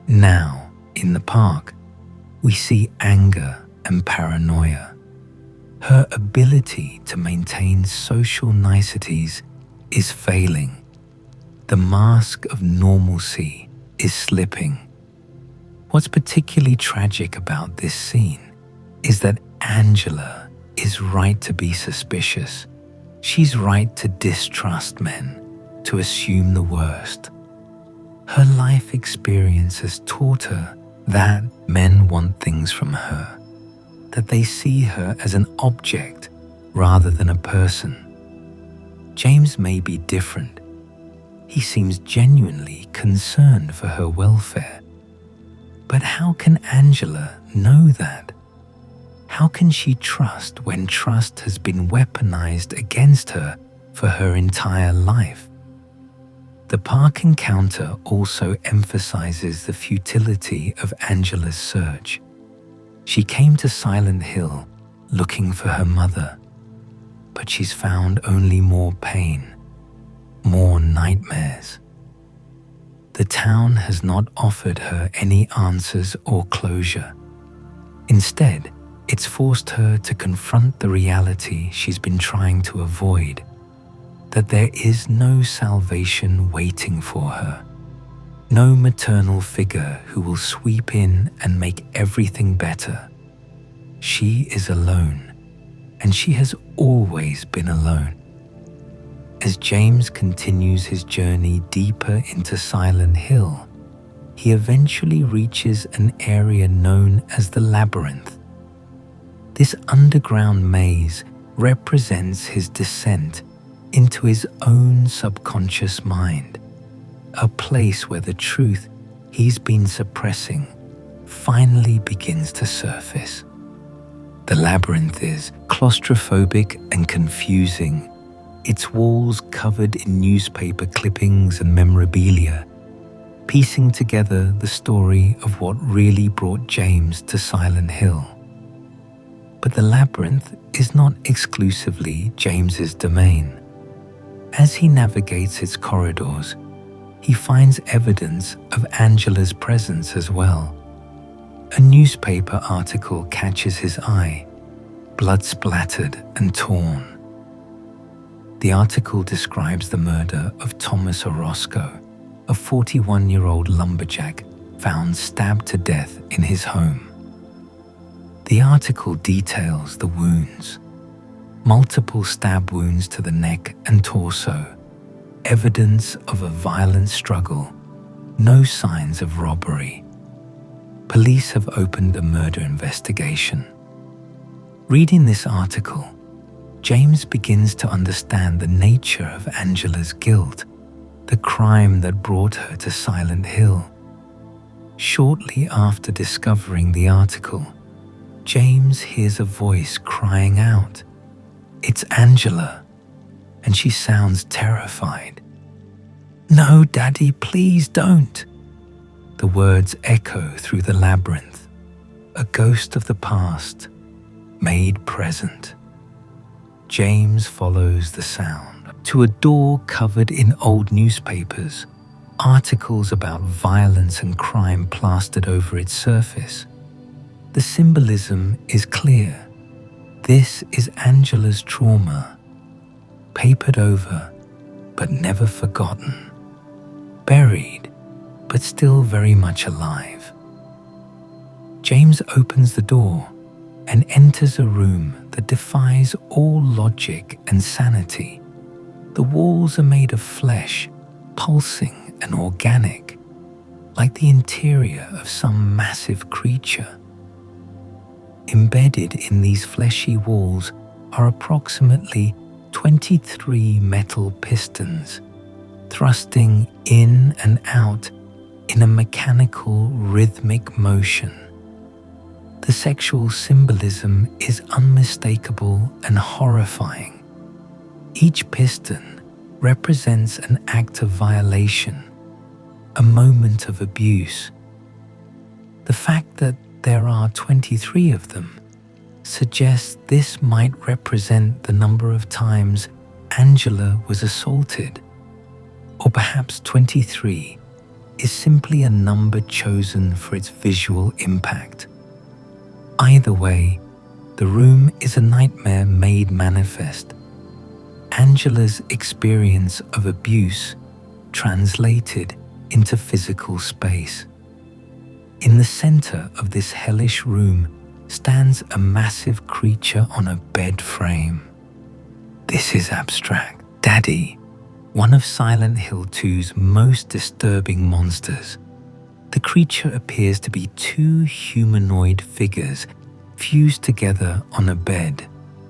Now, in the park, we see anger and paranoia. Her ability to maintain social niceties is failing. The mask of normalcy is slipping. What's particularly tragic about this scene is that Angela is right to be suspicious. She's right to distrust men, to assume the worst. Her life experience has taught her that men want things from her, that they see her as an object rather than a person. James may be different. He seems genuinely concerned for her welfare. But how can Angela know that? How can she trust when trust has been weaponized against her for her entire life? The park encounter also emphasizes the futility of Angela's search. She came to Silent Hill looking for her mother, but she's found only more pain, more nightmares. The town has not offered her any answers or closure. Instead, it's forced her to confront the reality she's been trying to avoid, that there is no salvation waiting for her, no maternal figure who will sweep in and make everything better. She is alone, and she has always been alone. As James continues his journey deeper into Silent Hill, he eventually reaches an area known as the Labyrinth. This underground maze represents his descent into his own subconscious mind, a place where the truth he's been suppressing finally begins to surface. The labyrinth is claustrophobic and confusing, its walls covered in newspaper clippings and memorabilia, piecing together the story of what really brought James to Silent Hill. But the labyrinth is not exclusively James's domain. As he navigates its corridors, he finds evidence of Angela's presence as well. A newspaper article catches his eye, blood-splattered and torn. The article describes the murder of Thomas Orosco, a 41-year-old lumberjack found stabbed to death in his home. The article details the wounds, multiple stab wounds to the neck and torso, evidence of a violent struggle, no signs of robbery. Police have opened a murder investigation. Reading this article, James begins to understand the nature of Angela's guilt, the crime that brought her to Silent Hill. Shortly after discovering the article, James hears a voice crying out. It's Angela, and she sounds terrified. "No, Daddy, please don't." The words echo through the labyrinth, a ghost of the past, made present. James follows the sound to a door covered in old newspapers, articles about violence and crime plastered over its surface. The symbolism is clear. This is Angela's trauma, papered over but never forgotten, buried but still very much alive. James opens the door and enters a room that defies all logic and sanity. The walls are made of flesh, pulsing and organic, like the interior of some massive creature. Embedded in these fleshy walls are approximately 23 metal pistons, thrusting in and out in a mechanical, rhythmic motion. The sexual symbolism is unmistakable and horrifying. Each piston represents an act of violation, a moment of abuse. The fact that there are 23 of them suggests this might represent the number of times Angela was assaulted, or perhaps 23 is simply a number chosen for its visual impact. Either way, the room is a nightmare made manifest. Angela's experience of abuse translated into physical space. In the center of this hellish room stands a massive creature on a bed frame. This is Abstract Daddy, one of Silent Hill 2's most disturbing monsters. The creature appears to be two humanoid figures fused together on a bed,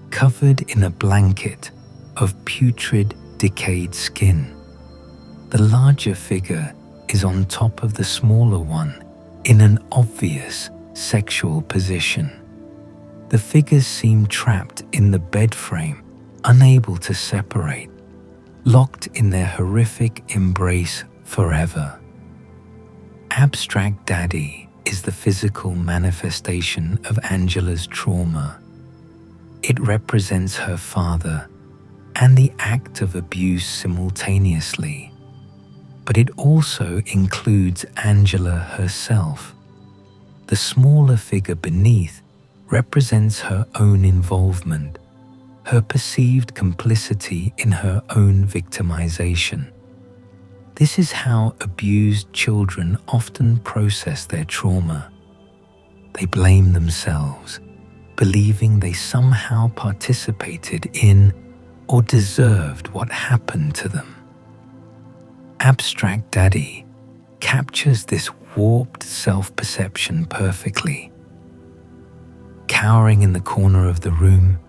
covered in a blanket of putrid, decayed skin. The larger figure is on top of the smaller one in an obvious sexual position. The figures seem trapped in the bed frame, unable to separate, locked in their horrific embrace forever. Abstract Daddy is the physical manifestation of Angela's trauma. It represents her father and the act of abuse simultaneously, but it also includes Angela herself. The smaller figure beneath represents her own involvement, her perceived complicity in her own victimization. This is how abused children often process their trauma. They blame themselves, believing they somehow participated in or deserved what happened to them. Abstract Daddy captures this warped self-perception perfectly. Cowering in the corner of the room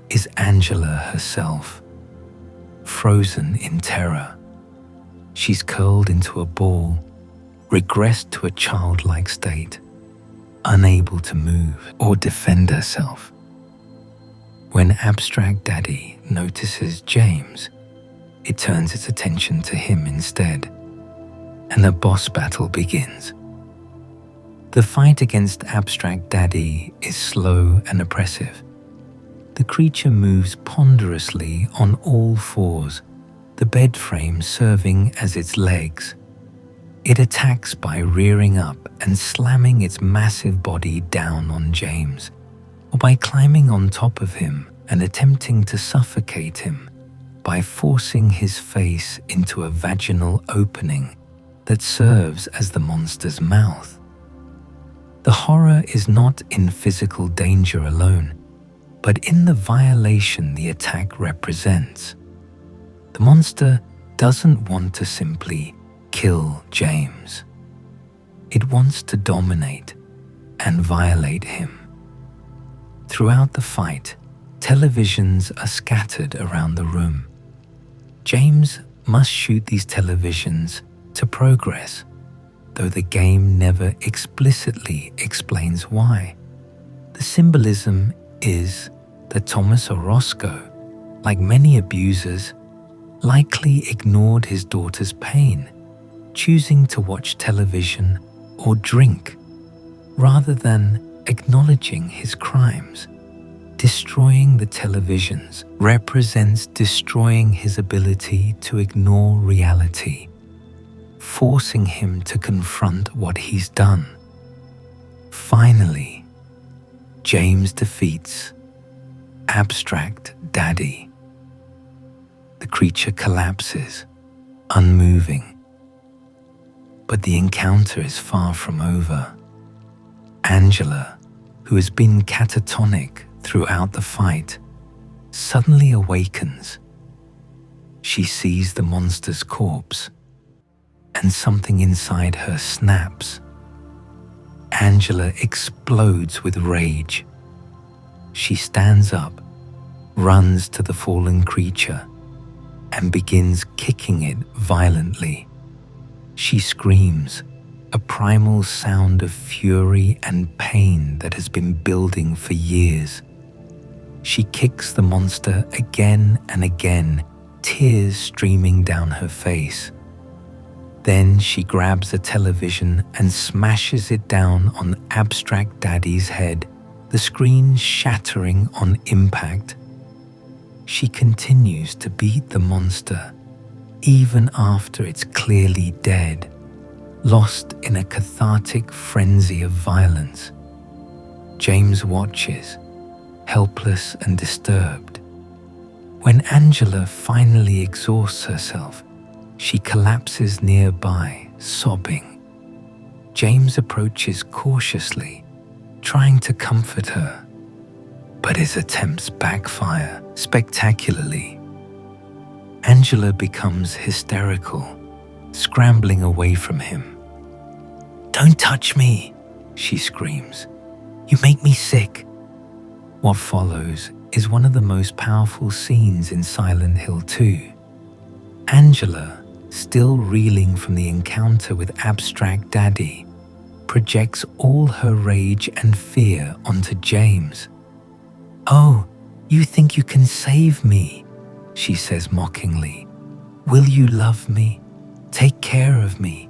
is Angela herself, frozen in terror. She's curled into a ball, regressed to a childlike state, unable to move or defend herself. When Abstract Daddy notices James, it turns its attention to him instead, and a boss battle begins. The fight against Abstract Daddy is slow and oppressive. The creature moves ponderously on all fours, the bed frame serving as its legs. It attacks by rearing up and slamming its massive body down on James, or by climbing on top of him and attempting to suffocate him by forcing his face into a vaginal opening that serves as the monster's mouth. The horror is not in physical danger alone, but in the violation the attack represents. The monster doesn't want to simply kill James. It wants to dominate and violate him. Throughout the fight, televisions are scattered around the room. James must shoot these televisions to progress, though the game never explicitly explains why. The symbolism is that Thomas Orosco, like many abusers, likely ignored his daughter's pain, choosing to watch television or drink, rather than acknowledging his crimes. Destroying the televisions represents destroying his ability to ignore reality, forcing him to confront what he's done. Finally, James defeats Abstract Daddy. The creature collapses, unmoving. But the encounter is far from over. Angela, who has been catatonic throughout the fight, suddenly awakens. She sees the monster's corpse, and something inside her snaps. Angela explodes with rage. She stands up, runs to the fallen creature, and begins kicking it violently. She screams, a primal sound of fury and pain that has been building for years. She kicks the monster again and again, tears streaming down her face. Then she grabs a television and smashes it down on Abstract Daddy's head, the screen shattering on impact. She continues to beat the monster, even after it's clearly dead, lost in a cathartic frenzy of violence. James watches, helpless and disturbed. When Angela finally exhausts herself, she collapses nearby, sobbing. James approaches cautiously, trying to comfort her, but his attempts backfire spectacularly. Angela becomes hysterical, scrambling away from him. "Don't touch me," she screams. "You make me sick." What follows is one of the most powerful scenes in Silent Hill 2. Angela, still reeling from the encounter with Abstract Daddy, projects all her rage and fear onto James. "Oh, you think you can save me?" she says mockingly. "Will you love me, take care of me,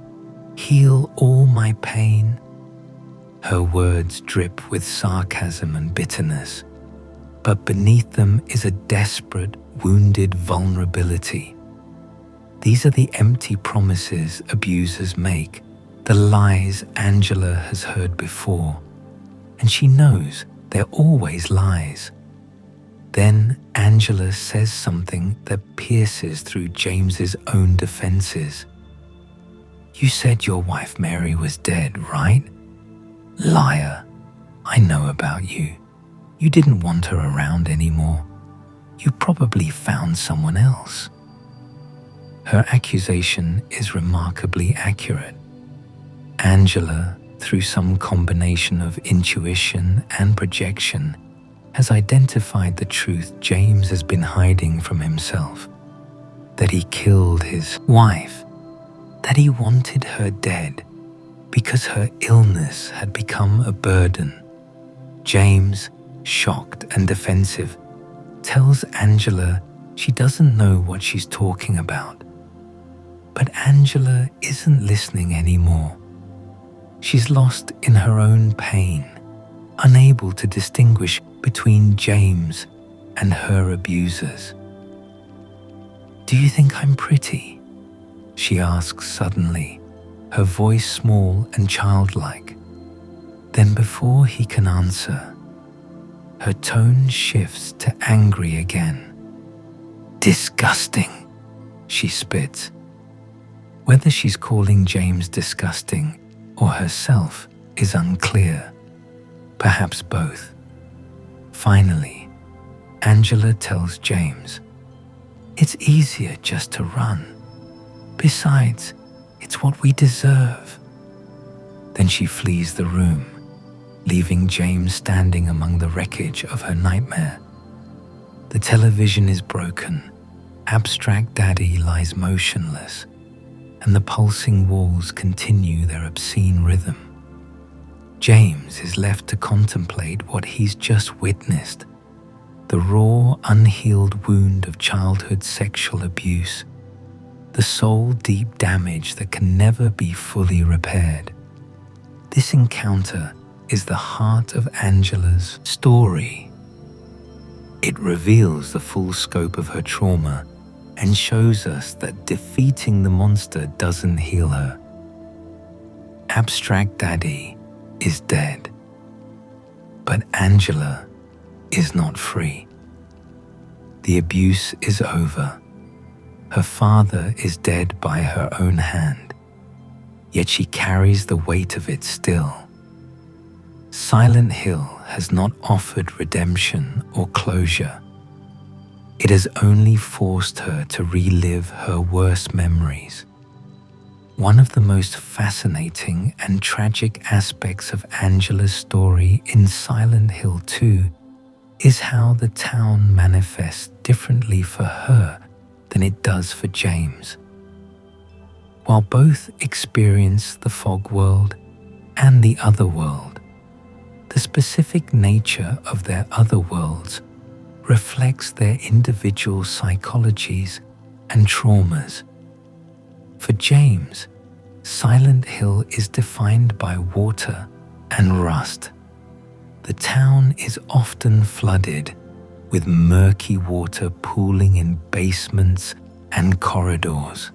heal all my pain?" Her words drip with sarcasm and bitterness, but beneath them is a desperate, wounded vulnerability. These are the empty promises abusers make, the lies Angela has heard before, and she knows they're always lies. Then Angela says something that pierces through James's own defenses. "You said your wife Mary was dead, right? Liar. I know about you. You didn't want her around anymore. You probably found someone else." Her accusation is remarkably accurate. Angela, through some combination of intuition and projection, has identified the truth James has been hiding from himself, that he killed his wife, that he wanted her dead because her illness had become a burden. James, shocked and defensive, tells Angela she doesn't know what she's talking about. But Angela isn't listening anymore. She's lost in her own pain, unable to distinguish between James and her abusers. "Do you think I'm pretty?" she asks suddenly, her voice small and childlike. Then before he can answer, her tone shifts to angry again. "Disgusting," she spits. Whether she's calling James disgusting or herself is unclear. Perhaps both. Finally, Angela tells James, "It's easier just to run. Besides, it's what we deserve." Then she flees the room, leaving James standing among the wreckage of her nightmare. The television is broken, Abstract Daddy lies motionless, and the pulsing walls continue their obscene rhythm. James is left to contemplate what he's just witnessed, the raw, unhealed wound of childhood sexual abuse, the soul-deep damage that can never be fully repaired. This encounter is the heart of Angela's story, It reveals the full scope of her trauma and shows us that defeating the monster doesn't heal her. Abstract Daddy is dead, but Angela is not free. The abuse is over. Her father is dead by her own hand, yet she carries the weight of it still. Silent Hill has not offered redemption or closure. It has only forced her to relive her worst memories. One of the most fascinating and tragic aspects of Angela's story in Silent Hill 2 is how the town manifests differently for her than it does for James. While both experience the fog world and the other world, the specific nature of their other worlds reflects their individual psychologies and traumas. For James, Silent Hill is defined by water and rust. The town is often flooded, with murky water pooling in basements and corridors.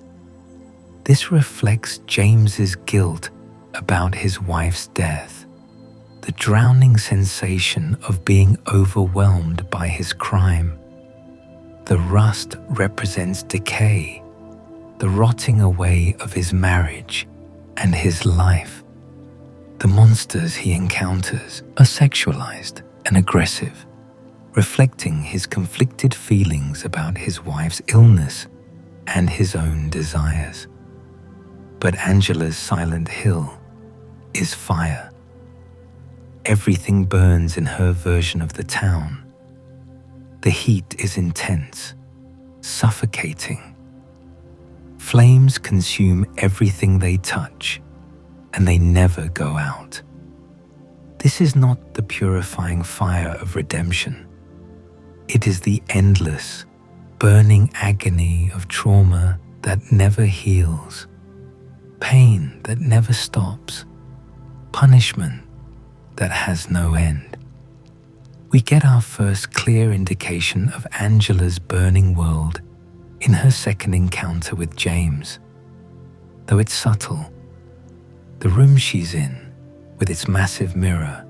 This reflects James's guilt about his wife's death, the drowning sensation of being overwhelmed by his crime. The rust represents decay, the rotting away of his marriage and his life. The monsters he encounters are sexualized and aggressive, reflecting his conflicted feelings about his wife's illness and his own desires. But Angela's Silent Hill is fire. Everything burns in her version of the town. The heat is intense, suffocating. Flames consume everything they touch, and they never go out. This is not the purifying fire of redemption. It is the endless, burning agony of trauma that never heals, pain that never stops, punishment that has no end. We get our first clear indication of Angela's burning world in her second encounter with James. Though it's subtle, the room she's in, with its massive mirror,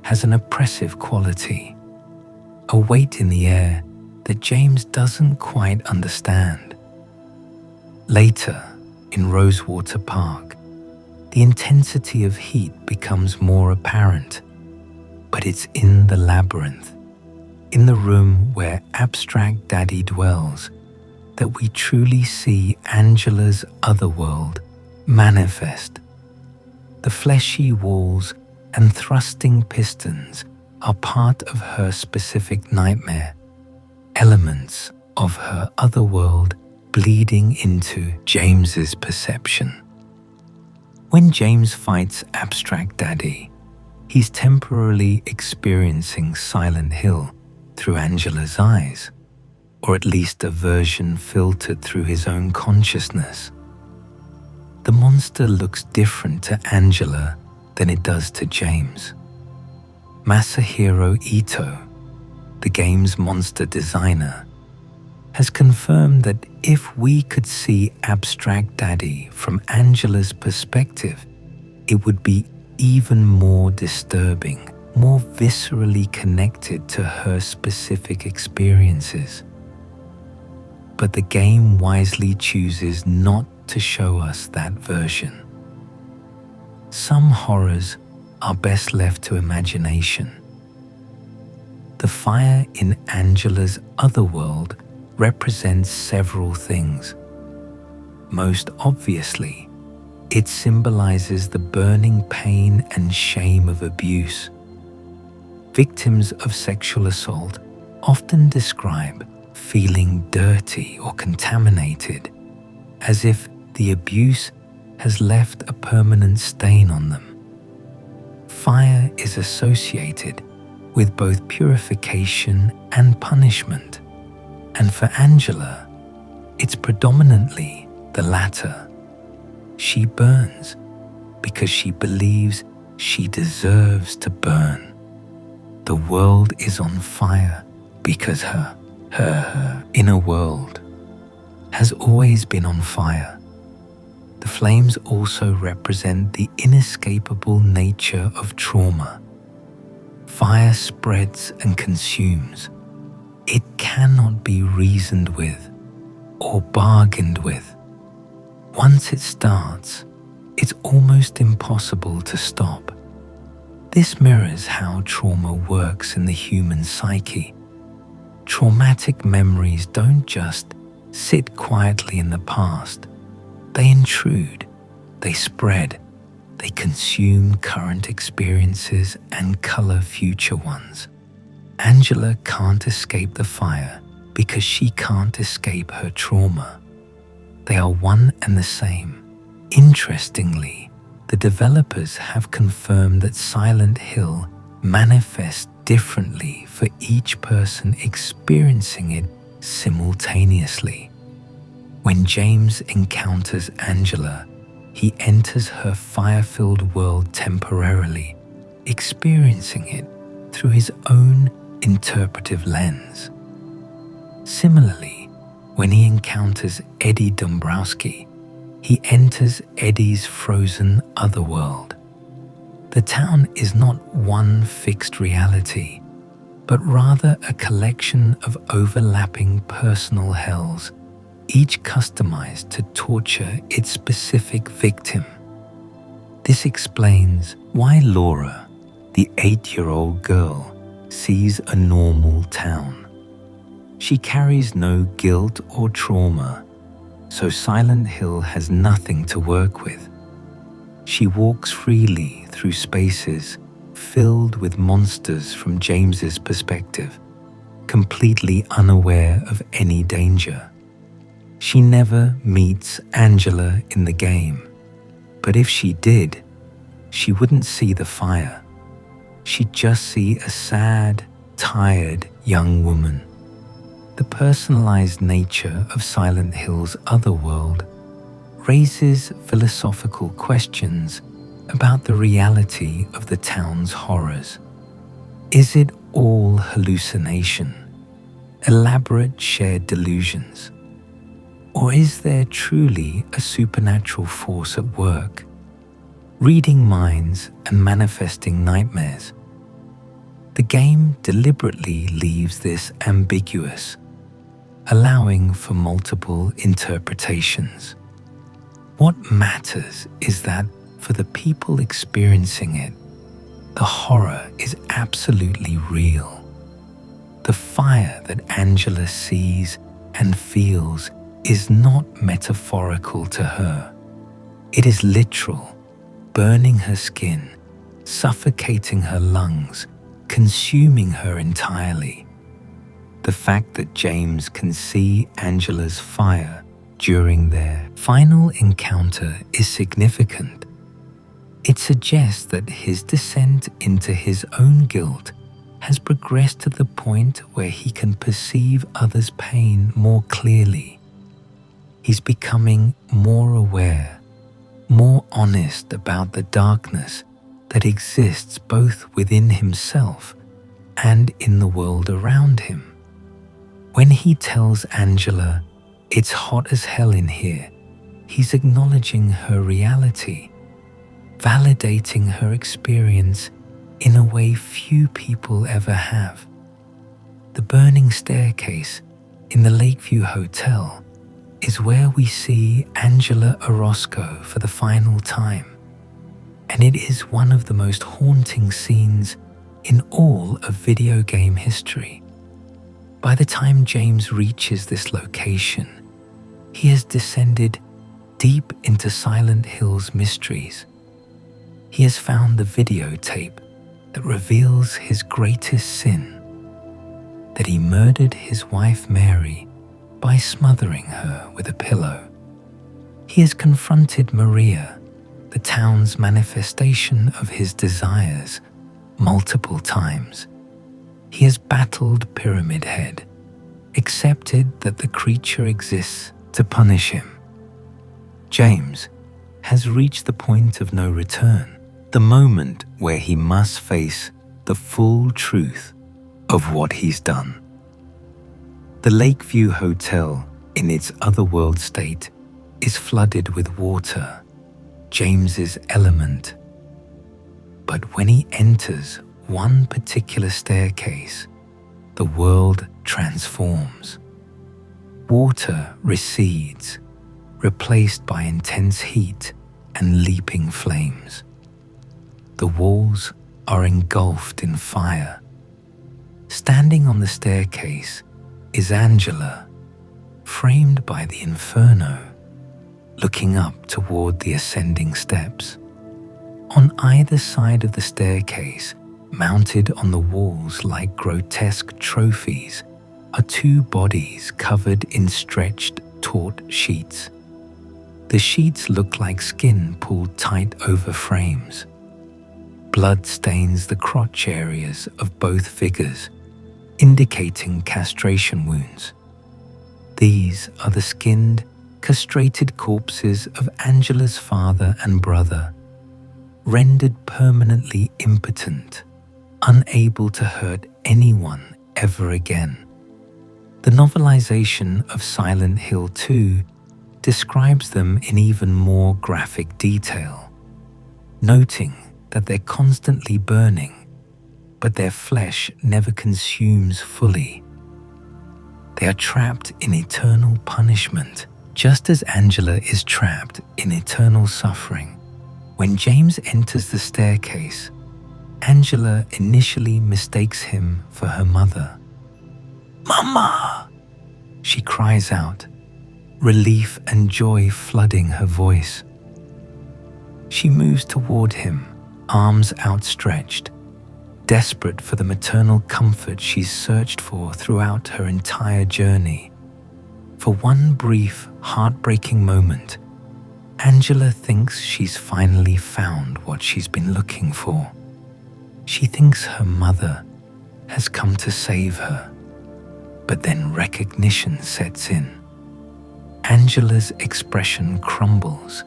has an oppressive quality, a weight in the air that James doesn't quite understand. Later, in Rosewater Park, the intensity of heat becomes more apparent, but it's in the labyrinth, in the room where Abstract Daddy dwells, that we truly see Angela's otherworld manifest. The fleshy walls and thrusting pistons are part of her specific nightmare, elements of her otherworld bleeding into James's perception. When James fights Abstract Daddy, he's temporarily experiencing Silent Hill through Angela's eyes, or at least a version filtered through his own consciousness. The monster looks different to Angela than it does to James. Masahiro Ito, the game's monster designer, has confirmed that if we could see Abstract Daddy from Angela's perspective, it would be even more disturbing, more viscerally connected to her specific experiences. But the game wisely chooses not to show us that version. Some horrors are best left to imagination. The fire in Angela's otherworld represents several things. Most obviously, it symbolizes the burning pain and shame of abuse. Victims of sexual assault often describe feeling dirty or contaminated, as if the abuse has left a permanent stain on them. Fire is associated with both purification and punishment, and for Angela, it's predominantly the latter. She burns because she believes she deserves to burn. The world is on fire because her inner world has always been on fire. The flames also represent the inescapable nature of trauma. Fire spreads and consumes. It cannot be reasoned with or bargained with. Once it starts, it's almost impossible to stop. This mirrors how trauma works in the human psyche. Traumatic memories don't just sit quietly in the past. They intrude, they spread, they consume current experiences and color future ones. Angela can't escape the fire because she can't escape her trauma. They are one and the same. Interestingly, the developers have confirmed that Silent Hill manifests differently for each person experiencing it simultaneously. When James encounters Angela, he enters her fire-filled world temporarily, experiencing it through his own interpretive lens. Similarly, when he encounters Eddie Dombrowski, he enters Eddie's frozen otherworld. The town is not one fixed reality, but rather a collection of overlapping personal hells, each customized to torture its specific victim. This explains why Laura, the 8-year-old girl, sees a normal town. She carries no guilt or trauma, so Silent Hill has nothing to work with. She walks freely through spaces filled with monsters from James's perspective, completely unaware of any danger. She never meets Angela in the game, but if she did, she wouldn't see the fire. She'd just see a sad, tired young woman. The personalized nature of Silent Hill's otherworld raises philosophical questions about the reality of the town's horrors. Is it all hallucination, elaborate shared delusions? Or is there truly a supernatural force at work, reading minds and manifesting nightmares? The game deliberately leaves this ambiguous, allowing for multiple interpretations. What matters is that for the people experiencing it, the horror is absolutely real. The fire that Angela sees and feels is not metaphorical to her. It is literal, burning her skin, suffocating her lungs, consuming her entirely. The fact that James can see Angela's fire during their final encounter is significant. It suggests that his descent into his own guilt has progressed to the point where he can perceive others' pain more clearly. He's becoming more aware, more honest about the darkness that exists both within himself and in the world around him. When he tells Angela, "It's hot as hell in here," he's acknowledging her reality, validating her experience in a way few people ever have. The burning staircase in the Lakeview Hotel is where we see Angela Orosco for the final time, and it is one of the most haunting scenes in all of video game history. By the time James reaches this location, he has descended deep into Silent Hill's mysteries. He has found the videotape that reveals his greatest sin, that he murdered his wife Mary by smothering her with a pillow. He has confronted Maria, the town's manifestation of his desires, multiple times. He has battled Pyramid Head, accepted that the creature exists to punish him. James has reached the point of no return, the moment where he must face the full truth of what he's done. The Lakeview Hotel, in its otherworld state, is flooded with water, James's element. But when he enters one particular staircase, the world transforms. Water recedes, replaced by intense heat and leaping flames. The walls are engulfed in fire. Standing on the staircase is Angela, framed by the inferno, looking up toward the ascending steps. On either side of the staircase, mounted on the walls like grotesque trophies, are two bodies covered in stretched, taut sheets. The sheets look like skin pulled tight over frames. Blood stains the crotch areas of both figures, indicating castration wounds. These are the skinned, castrated corpses of Angela's father and brother, rendered permanently impotent, unable to hurt anyone ever again. The novelization of Silent Hill 2 describes them in even more graphic detail, noting that they're constantly burning, but their flesh never consumes fully. They are trapped in eternal punishment, just as Angela is trapped in eternal suffering. When James enters the staircase, Angela initially mistakes him for her mother. "Mama!" she cries out, relief and joy flooding her voice. She moves toward him, arms outstretched, desperate for the maternal comfort she's searched for throughout her entire journey. For one brief, heartbreaking moment, Angela thinks she's finally found what she's been looking for. She thinks her mother has come to save her. But then recognition sets in. Angela's expression crumbles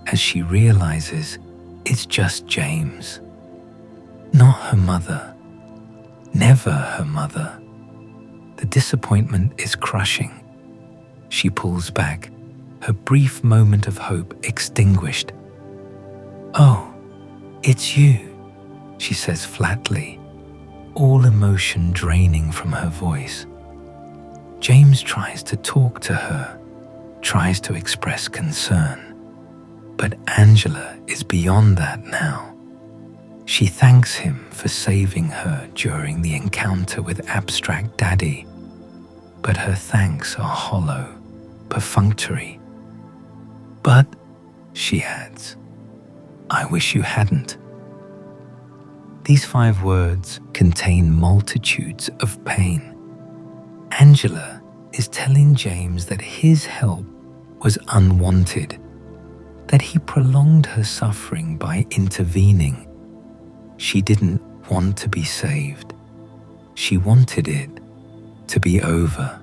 as she realizes it's just James. Not her mother. Never her mother. The disappointment is crushing. She pulls back, her brief moment of hope extinguished. "Oh, it's you," she says flatly, all emotion draining from her voice. James tries to talk to her, tries to express concern, but Angela is beyond that now. She thanks him for saving her during the encounter with Abstract Daddy, but her thanks are hollow, perfunctory. "But," she adds, "I wish you hadn't." These 5 words contain multitudes of pain. Angela is telling James that his help was unwanted, that he prolonged her suffering by intervening. She didn't want to be saved. She wanted it to be over.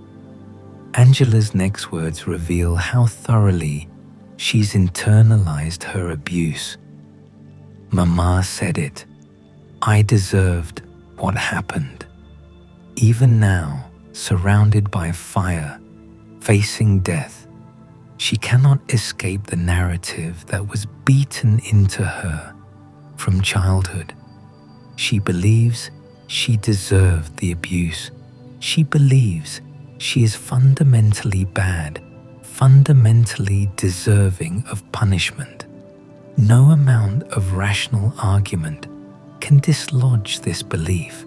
Angela's next words reveal how thoroughly she's internalized her abuse. "Mama said it. I deserved what happened." Even now, surrounded by fire, facing death, she cannot escape the narrative that was beaten into her from childhood. She believes she deserved the abuse. She believes she is fundamentally bad, fundamentally deserving of punishment. No amount of rational argument can dislodge this belief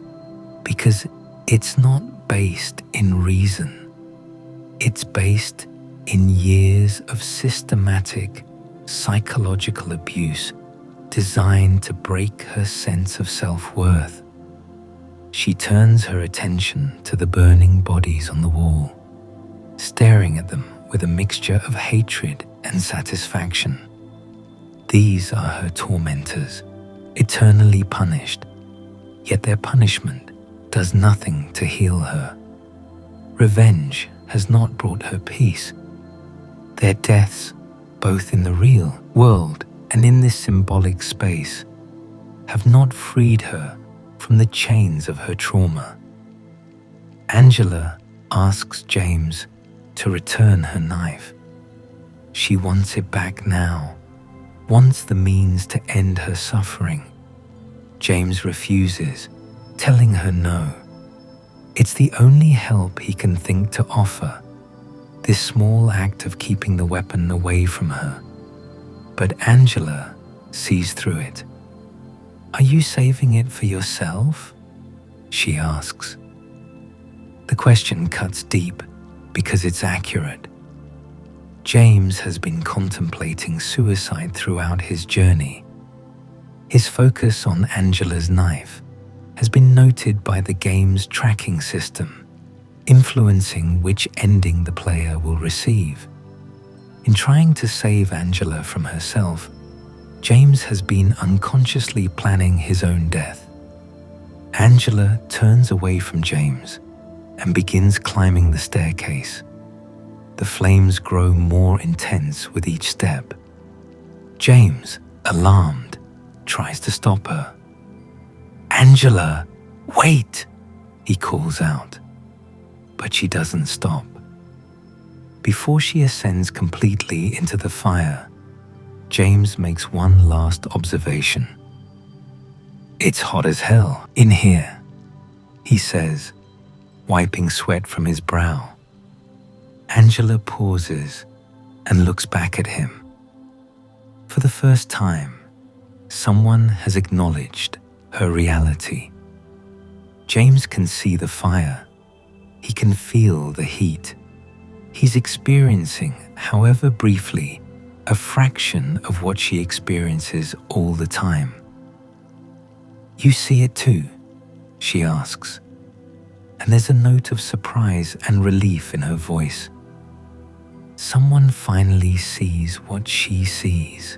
because it's not based in reason. It's based in years of systematic psychological abuse designed to break her sense of self-worth. She turns her attention to the burning bodies on the wall, staring at them with a mixture of hatred and satisfaction. These are her tormentors, eternally punished, yet their punishment does nothing to heal her. Revenge has not brought her peace. Their deaths, both in the real world and in this symbolic space, have not freed her from the chains of her trauma. Angela asks James to return her knife. She wants it back now, wants the means to end her suffering. James refuses, telling her no. It's the only help he can think to offer, this small act of keeping the weapon away from her. But Angela sees through it. "Are you saving it for yourself?" she asks. The question cuts deep because it's accurate. James has been contemplating suicide throughout his journey. His focus on Angela's knife has been noted by the game's tracking system, influencing which ending the player will receive. In trying to save Angela from herself, James has been unconsciously planning his own death. Angela turns away from James and begins climbing the staircase. The flames grow more intense with each step. James, alarmed, tries to stop her. "Angela, wait!" he calls out. But she doesn't stop. Before she ascends completely into the fire, James makes one last observation. "It's hot as hell in here," he says, wiping sweat from his brow. Angela pauses and looks back at him. For the first time, someone has acknowledged her reality. James can see the fire. He can feel the heat. He's experiencing, however briefly, a fraction of what she experiences all the time. "You see it too?" she asks, and there's a note of surprise and relief in her voice. Someone finally sees what she sees.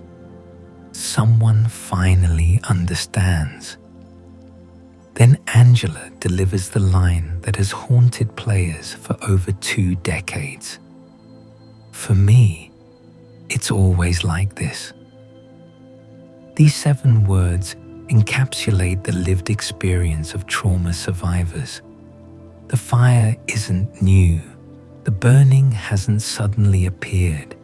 Someone finally understands. Then Angela delivers the line that has haunted players for over 2 decades. "For me, it's always like this." These 7 words encapsulate the lived experience of trauma survivors. The fire isn't new. The burning hasn't suddenly appeared.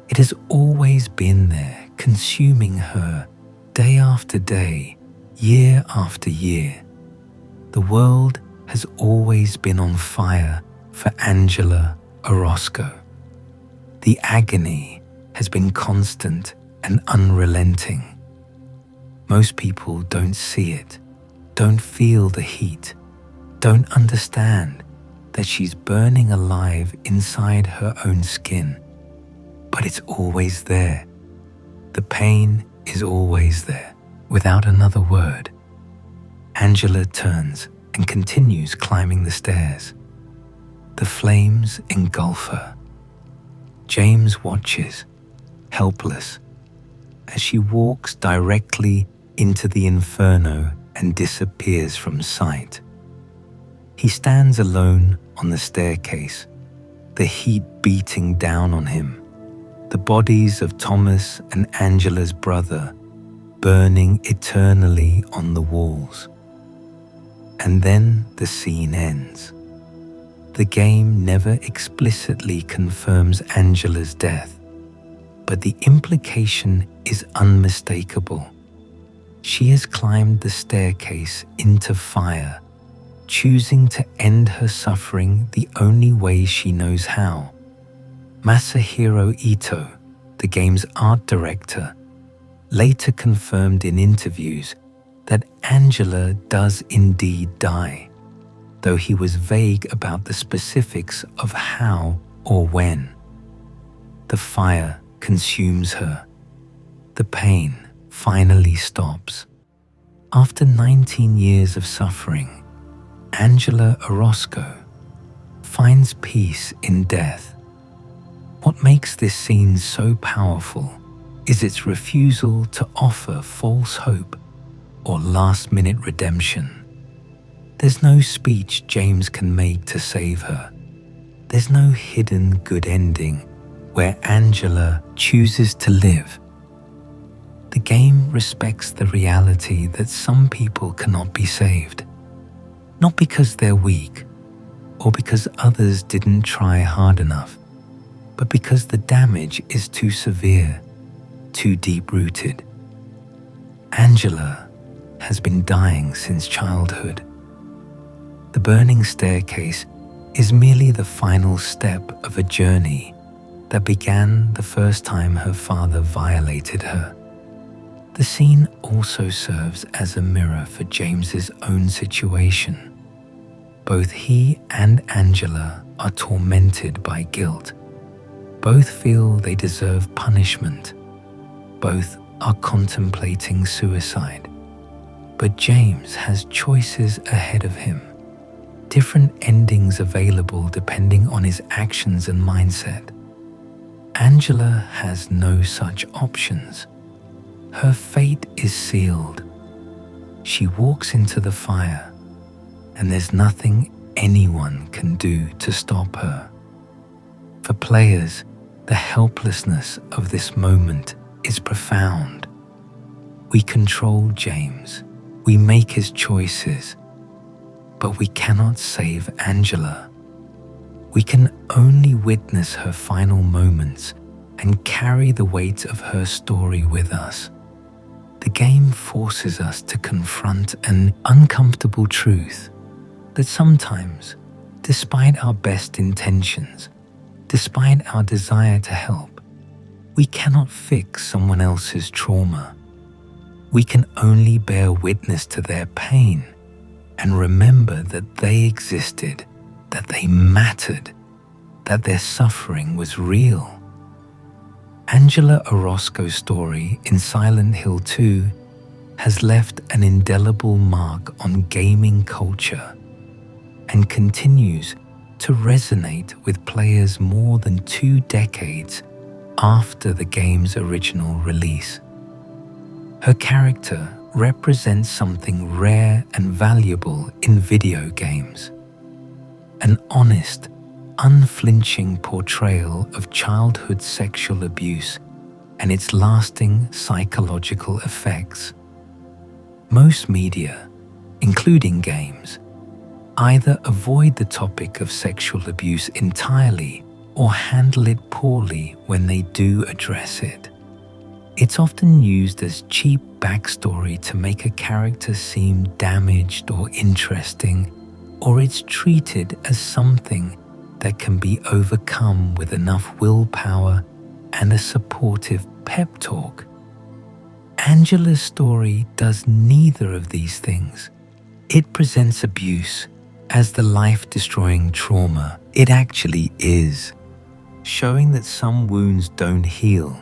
It has always been there, consuming her day after day, year after year. The world has always been on fire for Angela Orosco. The agony has been constant and unrelenting. Most people don't see it, don't feel the heat, don't understand that she's burning alive inside her own skin. But it's always there. The pain is always there, without another word. Angela turns and continues climbing the stairs. The flames engulf her. James watches, helpless, as she walks directly into the inferno and disappears from sight. He stands alone on the staircase, the heat beating down on him, the bodies of Thomas and Angela's brother burning eternally on the walls. And then the scene ends. The game never explicitly confirms Angela's death, but the implication is unmistakable. She has climbed the staircase into fire, choosing to end her suffering the only way she knows how. Masahiro Ito, the game's art director, later confirmed in interviews that Angela does indeed die, though he was vague about the specifics of how or when. The fire consumes her. The pain finally stops. After 19 years of suffering, Angela Orosco finds peace in death. What makes this scene so powerful is its refusal to offer false hope or last-minute redemption. There's no speech James can make to save her. There's no hidden good ending where Angela chooses to live. The game respects the reality that some people cannot be saved, not because they're weak or because others didn't try hard enough, but because the damage is too severe, too deep-rooted. Angela has been dying since childhood. The burning staircase is merely the final step of a journey that began the first time her father violated her. The scene also serves as a mirror for James's own situation. Both he and Angela are tormented by guilt. Both feel they deserve punishment. Both are contemplating suicide. But James has choices ahead of him, different endings available depending on his actions and mindset. Angela has no such options. Her fate is sealed. She walks into the fire, and there's nothing anyone can do to stop her. For players, the helplessness of this moment is profound. We control James, we make his choices, but we cannot save Angela. We can only witness her final moments and carry the weight of her story with us. The game forces us to confront an uncomfortable truth that sometimes, despite our best intentions, despite our desire to help, we cannot fix someone else's trauma. We can only bear witness to their pain and remember that they existed, that they mattered, that their suffering was real. Angela Orosco's story in Silent Hill 2 has left an indelible mark on gaming culture and continues to resonate with players more than 2 decades after the game's original release. Her character represents something rare and valuable in video games: an honest, unflinching portrayal of childhood sexual abuse and its lasting psychological effects. Most media, including games, either avoid the topic of sexual abuse entirely or handle it poorly when they do address it. It's often used as cheap backstory to make a character seem damaged or interesting, or it's treated as something that can be overcome with enough willpower and a supportive pep talk. Angela's story does neither of these things. It presents abuse as the life-destroying trauma it actually is, showing that some wounds don't heal,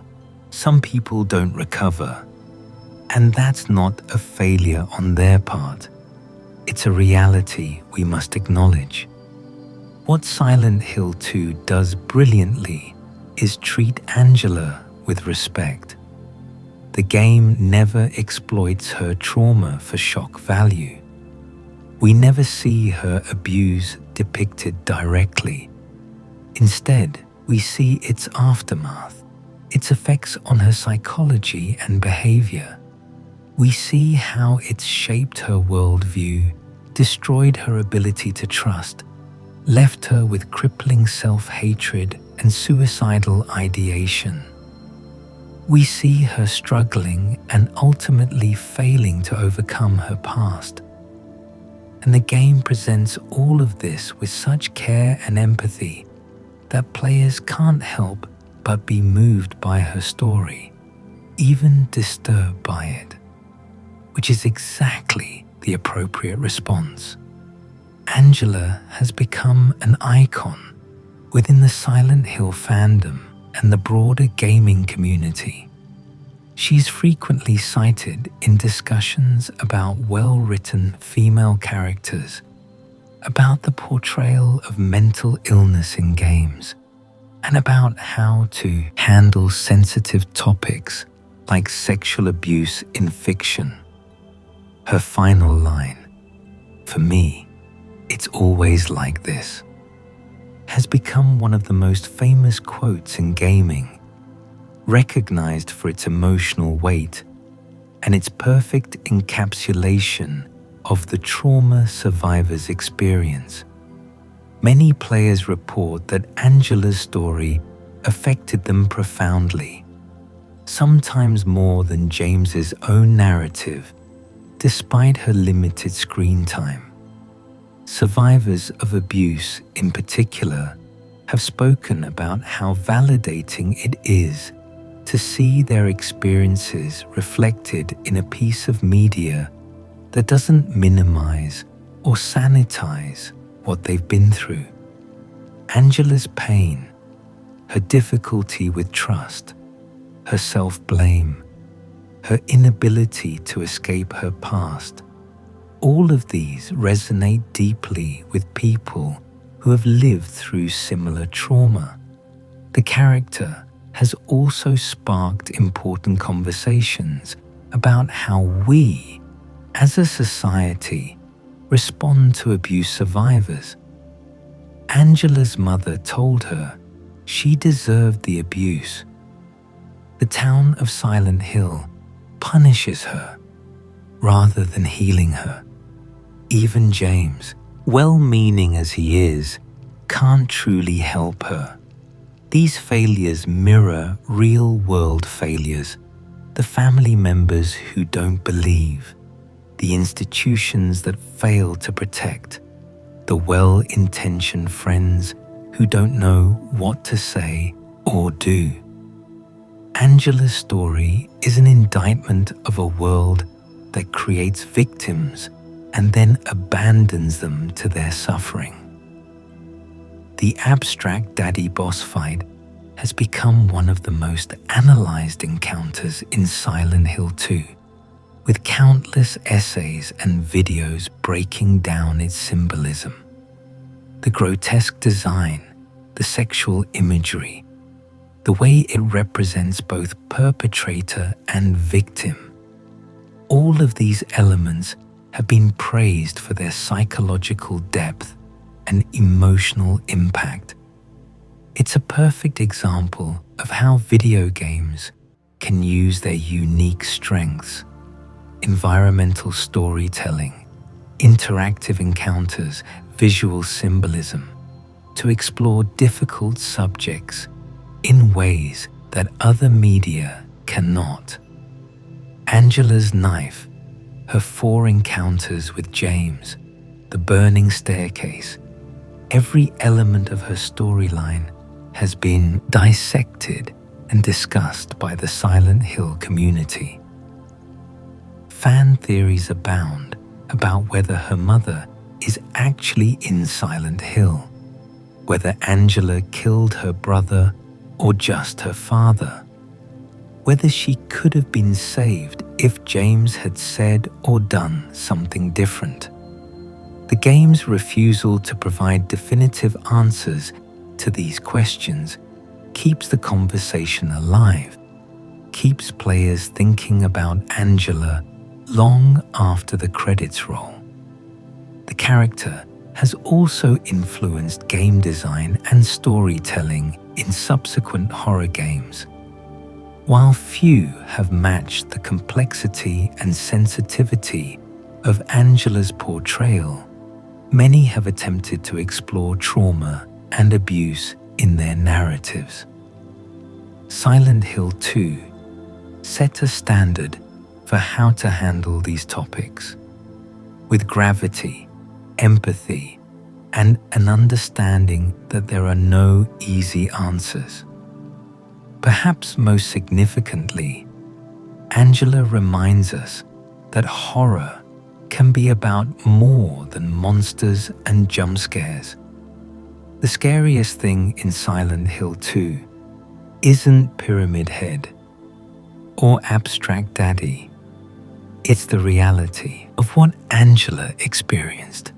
some people don't recover, and that's not a failure on their part. It's a reality we must acknowledge. What Silent Hill 2 does brilliantly is treat Angela with respect. The game never exploits her trauma for shock value. We never see her abuse depicted directly. Instead, we see its aftermath, its effects on her psychology and behavior. We see how it's shaped her worldview, destroyed her ability to trust, left her with crippling self-hatred and suicidal ideation. We see her struggling and ultimately failing to overcome her past. And the game presents all of this with such care and empathy that players can't help but be moved by her story, even disturbed by it, which is exactly the appropriate response. Angela has become an icon within the Silent Hill fandom and the broader gaming community. She's frequently cited in discussions about well-written female characters, about the portrayal of mental illness in games, and about how to handle sensitive topics like sexual abuse in fiction. Her final line, "For me, it's always like this," has become one of the most famous quotes in gaming, recognized for its emotional weight and its perfect encapsulation of the trauma survivor's experience. Many players report that Angela's story affected them profoundly, sometimes more than James's own narrative, despite her limited screen time. Survivors of abuse, in particular, have spoken about how validating it is to see their experiences reflected in a piece of media that doesn't minimize or sanitize what they've been through. Angela's pain, her difficulty with trust, her self-blame, her inability to escape her past, all of these resonate deeply with people who have lived through similar trauma. The character has also sparked important conversations about how we, as a society, respond to abuse survivors. Angela's mother told her she deserved the abuse. The town of Silent Hill punishes her rather than healing her. Even James, well-meaning as he is, can't truly help her. These failures mirror real-world failures, the family members who don't believe, the institutions that fail to protect, the well-intentioned friends who don't know what to say or do. Angela's story is an indictment of a world that creates victims and then abandons them to their suffering. The abstract daddy boss fight has become one of the most analyzed encounters in Silent Hill 2, with countless essays and videos breaking down its symbolism. The grotesque design, the sexual imagery, the way it represents both perpetrator and victim. All of these elements have been praised for their psychological depth and emotional impact. It's a perfect example of how video games can use their unique strengths, environmental storytelling, interactive encounters, visual symbolism, to explore difficult subjects in ways that other media cannot. Angela's knife, her 4 encounters with James, the burning staircase, every element of her storyline has been dissected and discussed by the Silent Hill community. Fan theories abound about whether her mother is actually in Silent Hill, whether Angela killed her brother or just her father, whether she could have been saved if James had said or done something different. The game's refusal to provide definitive answers to these questions keeps the conversation alive, keeps players thinking about Angela long after the credits roll. The character has also influenced game design and storytelling in subsequent horror games. While few have matched the complexity and sensitivity of Angela's portrayal, many have attempted to explore trauma and abuse in their narratives. Silent Hill 2 set a standard for how to handle these topics, with gravity, empathy, and an understanding that there are no easy answers. Perhaps most significantly, Angela reminds us that horror can be about more than monsters and jump scares. The scariest thing in Silent Hill 2 isn't Pyramid Head or Abstract Daddy. It's the reality of what Angela experienced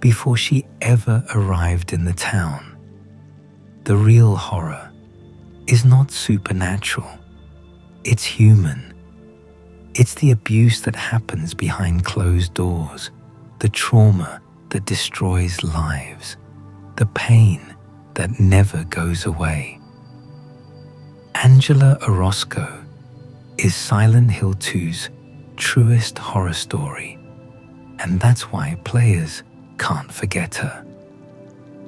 before she ever arrived in the town. The real horror is not supernatural. It's human. It's the abuse that happens behind closed doors, the trauma that destroys lives, the pain that never goes away. Angela Orosco is Silent Hill 2's truest horror story, and that's why players can't forget her.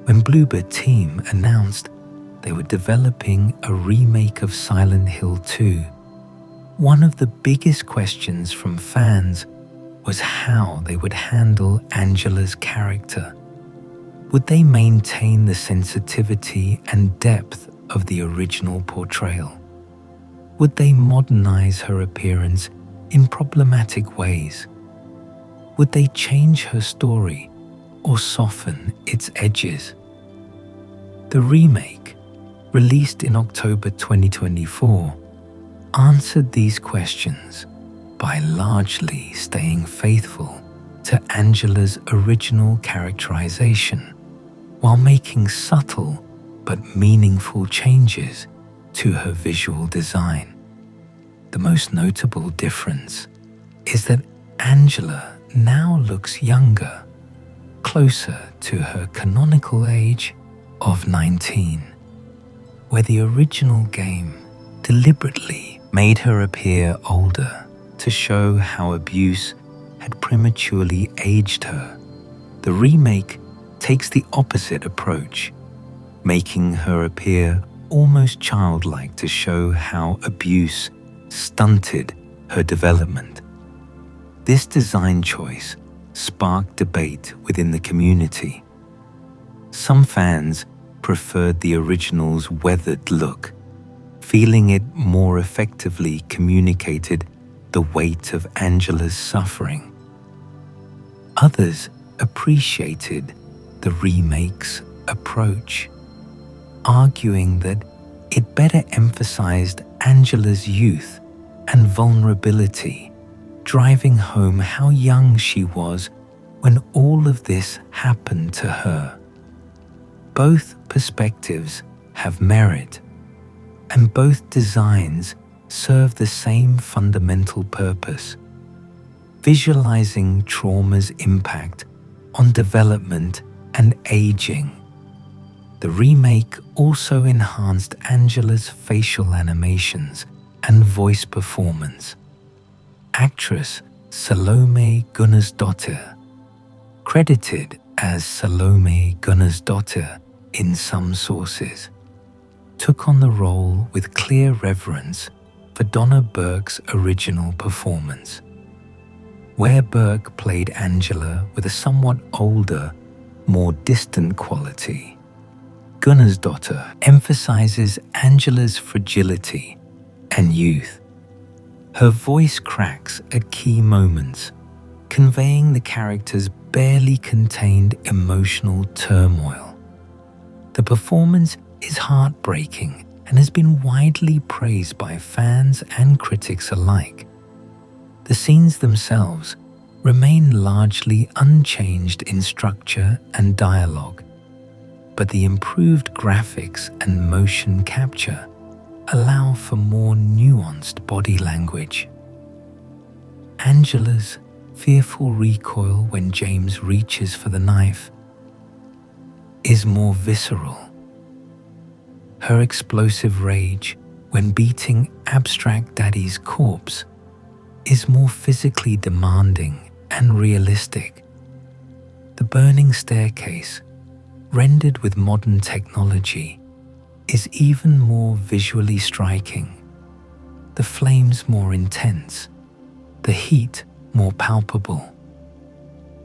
When Bloober Team announced they were developing a remake of Silent Hill 2, one of the biggest questions from fans was how they would handle Angela's character. Would they maintain the sensitivity and depth of the original portrayal? Would they modernize her appearance in problematic ways? Would they change her story or soften its edges? The remake, released in October 2024, answered these questions by largely staying faithful to Angela's original characterization, while making subtle but meaningful changes to her visual design. The most notable difference is that Angela now looks younger, closer to her canonical age of 19, where the original game deliberately made her appear older to show how abuse had prematurely aged her. The remake takes the opposite approach, making her appear almost childlike to show how abuse stunted her development. This design choice sparked debate within the community. Some fans preferred the original's weathered look, feeling it more effectively communicated the weight of Angela's suffering. Others appreciated the remake's approach, arguing that it better emphasized Angela's youth and vulnerability, driving home how young she was when all of this happened to her. Both perspectives have merit, and both designs serve the same fundamental purpose: visualizing trauma's impact on development and aging. The remake also enhanced Angela's facial animations and voice performance. Actress Salome Gunnarsdottir, credited as Salome Gunnarsdottir in some sources, took on the role with clear reverence for Donna Burke's original performance. Where Burke played Angela with a somewhat older, more distant quality, Gunnarsdottir emphasizes Angela's fragility and youth. Her voice cracks at key moments, conveying the character's barely contained emotional turmoil. The performance is heartbreaking and has been widely praised by fans and critics alike. The scenes themselves remain largely unchanged in structure and dialogue, but the improved graphics and motion capture allow for more nuanced body language. Angela's fearful recoil when James reaches for the knife is more visceral. Her explosive rage when beating Abstract Daddy's corpse is more physically demanding and realistic. The burning staircase, rendered with modern technology, is even more visually striking. The flames more intense, the heat more palpable.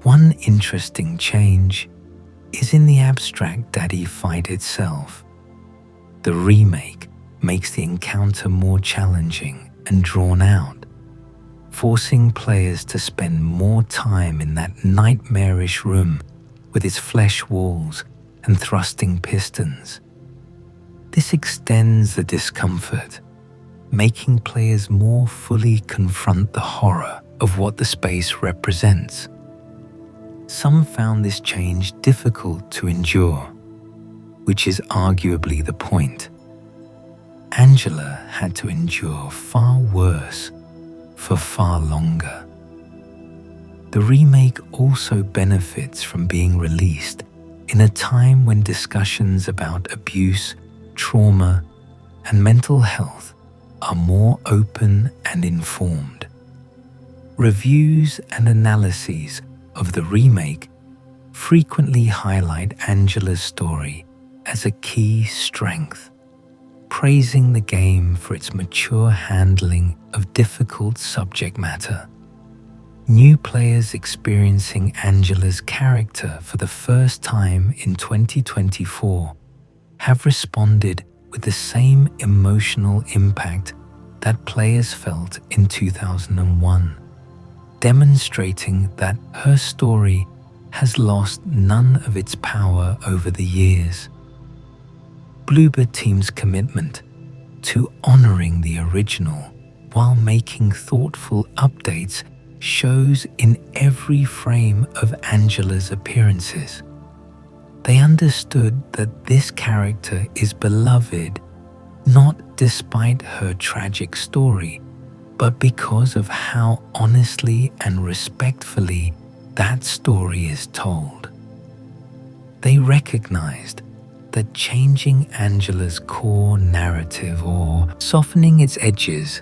One interesting change is in the Abstract Daddy fight itself. The remake makes the encounter more challenging and drawn out, forcing players to spend more time in that nightmarish room with its flesh walls and thrusting pistons. This extends the discomfort, making players more fully confront the horror of what the space represents. Some found this change difficult to endure, which is arguably the point. Angela had to endure far worse for far longer. The remake also benefits from being released in a time when discussions about abuse, trauma, and mental health are more open and informed. Reviews and analyses of the remake frequently highlight Angela's story as a key strength, praising the game for its mature handling of difficult subject matter. New players experiencing Angela's character for the first time in 2024 have responded with the same emotional impact that players felt in 2001, demonstrating that her story has lost none of its power over the years. Bloober Team's commitment to honoring the original while making thoughtful updates shows in every frame of Angela's appearances. They understood that this character is beloved not despite her tragic story, but because of how honestly and respectfully that story is told. They recognized that changing Angela's core narrative or softening its edges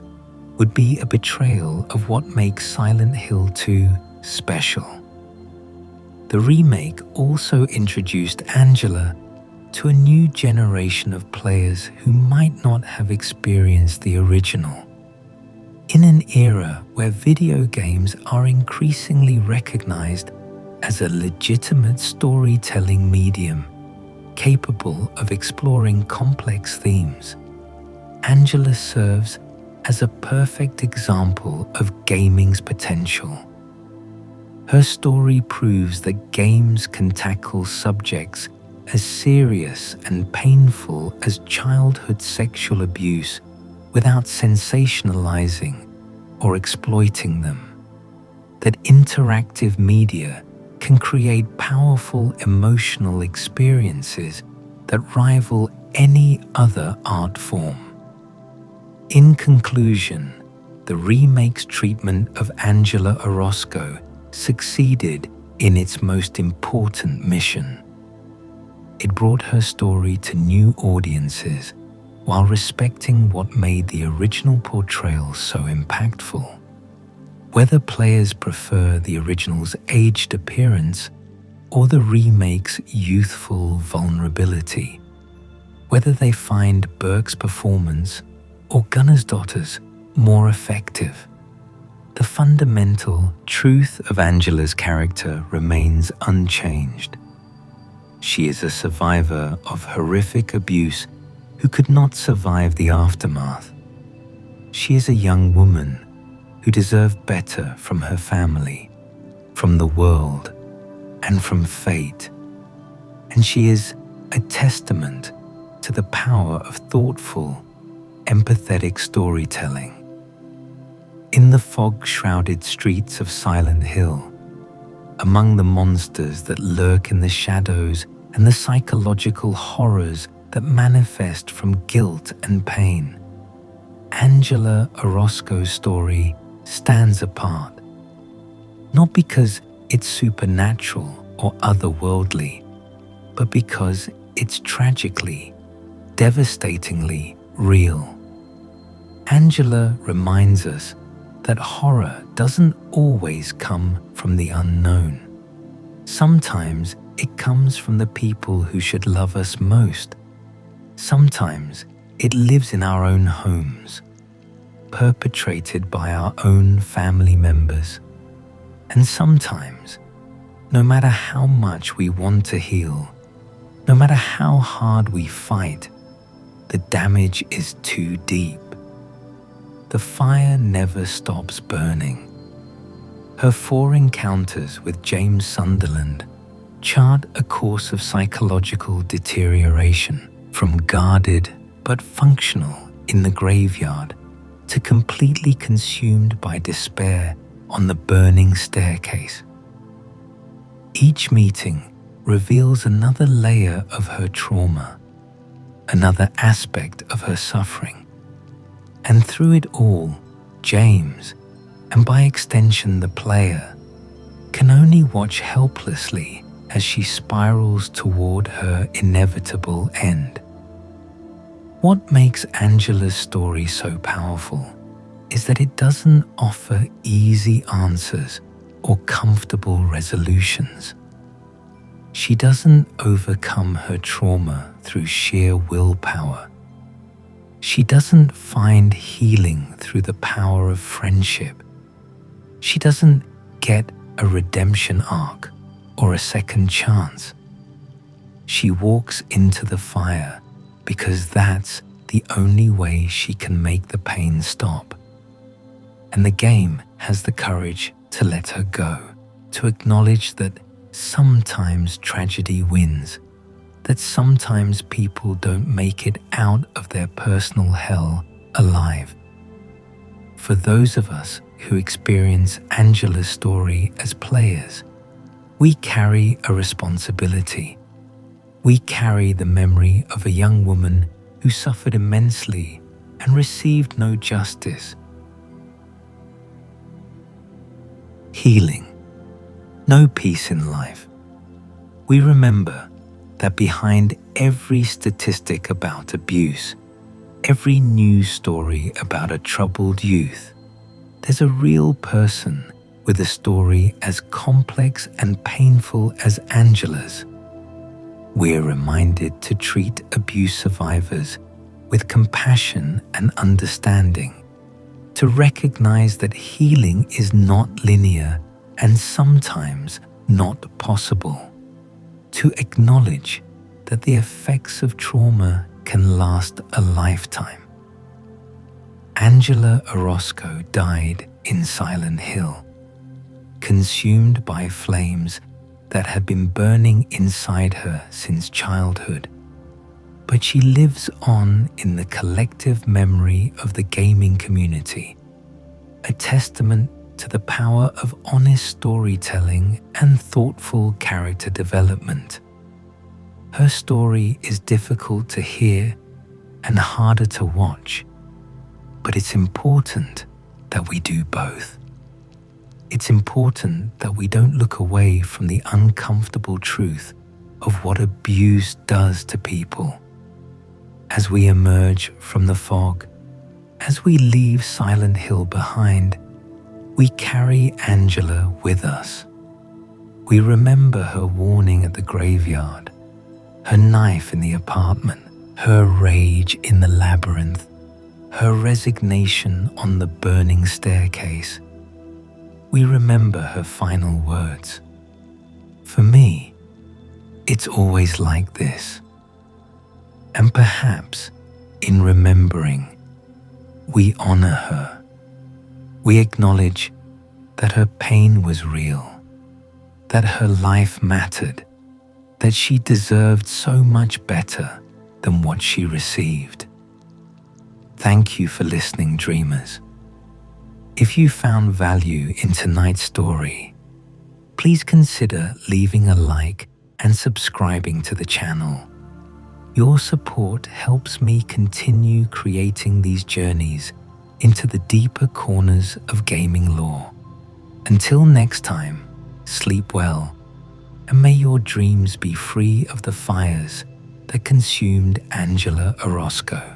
would be a betrayal of what makes Silent Hill 2 special. The remake also introduced Angela to a new generation of players who might not have experienced the original. In an era where video games are increasingly recognized as a legitimate storytelling medium capable of exploring complex themes, Angela serves as a perfect example of gaming's potential. Her story proves that games can tackle subjects as serious and painful as childhood sexual abuse without sensationalizing or exploiting them. That interactive media can create powerful emotional experiences that rival any other art form. In conclusion, the remake's treatment of Angela Orosco succeeded in its most important mission. It brought her story to new audiences while respecting what made the original portrayal so impactful. Whether players prefer the original's aged appearance or the remake's youthful vulnerability, whether they find Burke's performance or Gunnarsdottir's more effective, the fundamental truth of Angela's character remains unchanged. She is a survivor of horrific abuse who could not survive the aftermath. She is a young woman who deserved better from her family, from the world, and from fate. And she is a testament to the power of thoughtful, empathetic storytelling. In the fog-shrouded streets of Silent Hill, among the monsters that lurk in the shadows and the psychological horrors that manifest from guilt and pain, Angela Orosco's story stands apart, not because it's supernatural or otherworldly, but because it's tragically, devastatingly real. Angela reminds us that horror doesn't always come from the unknown. Sometimes it comes from the people who should love us most. Sometimes it lives in our own homes, perpetrated by our own family members. And sometimes, no matter how much we want to heal, no matter how hard we fight, the damage is too deep. The fire never stops burning. Her 4 encounters with James Sunderland chart a course of psychological deterioration, from guarded but functional in the graveyard to completely consumed by despair on the burning staircase. Each meeting reveals another layer of her trauma, another aspect of her suffering. And through it all, James, and by extension the player, can only watch helplessly as she spirals toward her inevitable end. What makes Angela's story so powerful is that it doesn't offer easy answers or comfortable resolutions. She doesn't overcome her trauma through sheer willpower. She doesn't find healing through the power of friendship. She doesn't get a redemption arc or a second chance. She walks into the fire because that's the only way she can make the pain stop. And the game has the courage to let her go, to acknowledge that sometimes tragedy wins, that sometimes people don't make it out of their personal hell alive. For those of us who experience Angela's story as players, we carry a responsibility. We carry the memory of a young woman who suffered immensely and received no justice. Healing. No peace in life. We remember that behind every statistic about abuse, every news story about a troubled youth, there's a real person with a story as complex and painful as Angela's. We're reminded to treat abuse survivors with compassion and understanding, to recognize that healing is not linear and sometimes not possible, to acknowledge that the effects of trauma can last a lifetime. Angela Orosco died in Silent Hill, consumed by flames that had been burning inside her since childhood. But she lives on in the collective memory of the gaming community, a testament to the power of honest storytelling and thoughtful character development. Her story is difficult to hear and harder to watch, but it's important that we do both. It's important that we don't look away from the uncomfortable truth of what abuse does to people. As we emerge from the fog, as we leave Silent Hill behind, we carry Angela with us. We remember her warning at the graveyard, her knife in the apartment, her rage in the labyrinth, her resignation on the burning staircase. We remember her final words. For me, it's always like this. And perhaps in remembering, we honor her. We acknowledge that her pain was real, that her life mattered, that she deserved so much better than what she received. Thank you for listening, dreamers. If you found value in tonight's story, please consider leaving a like and subscribing to the channel. Your support helps me continue creating these journeys into the deeper corners of gaming lore. Until next time, sleep well, and may your dreams be free of the fires that consumed Angela Orosco.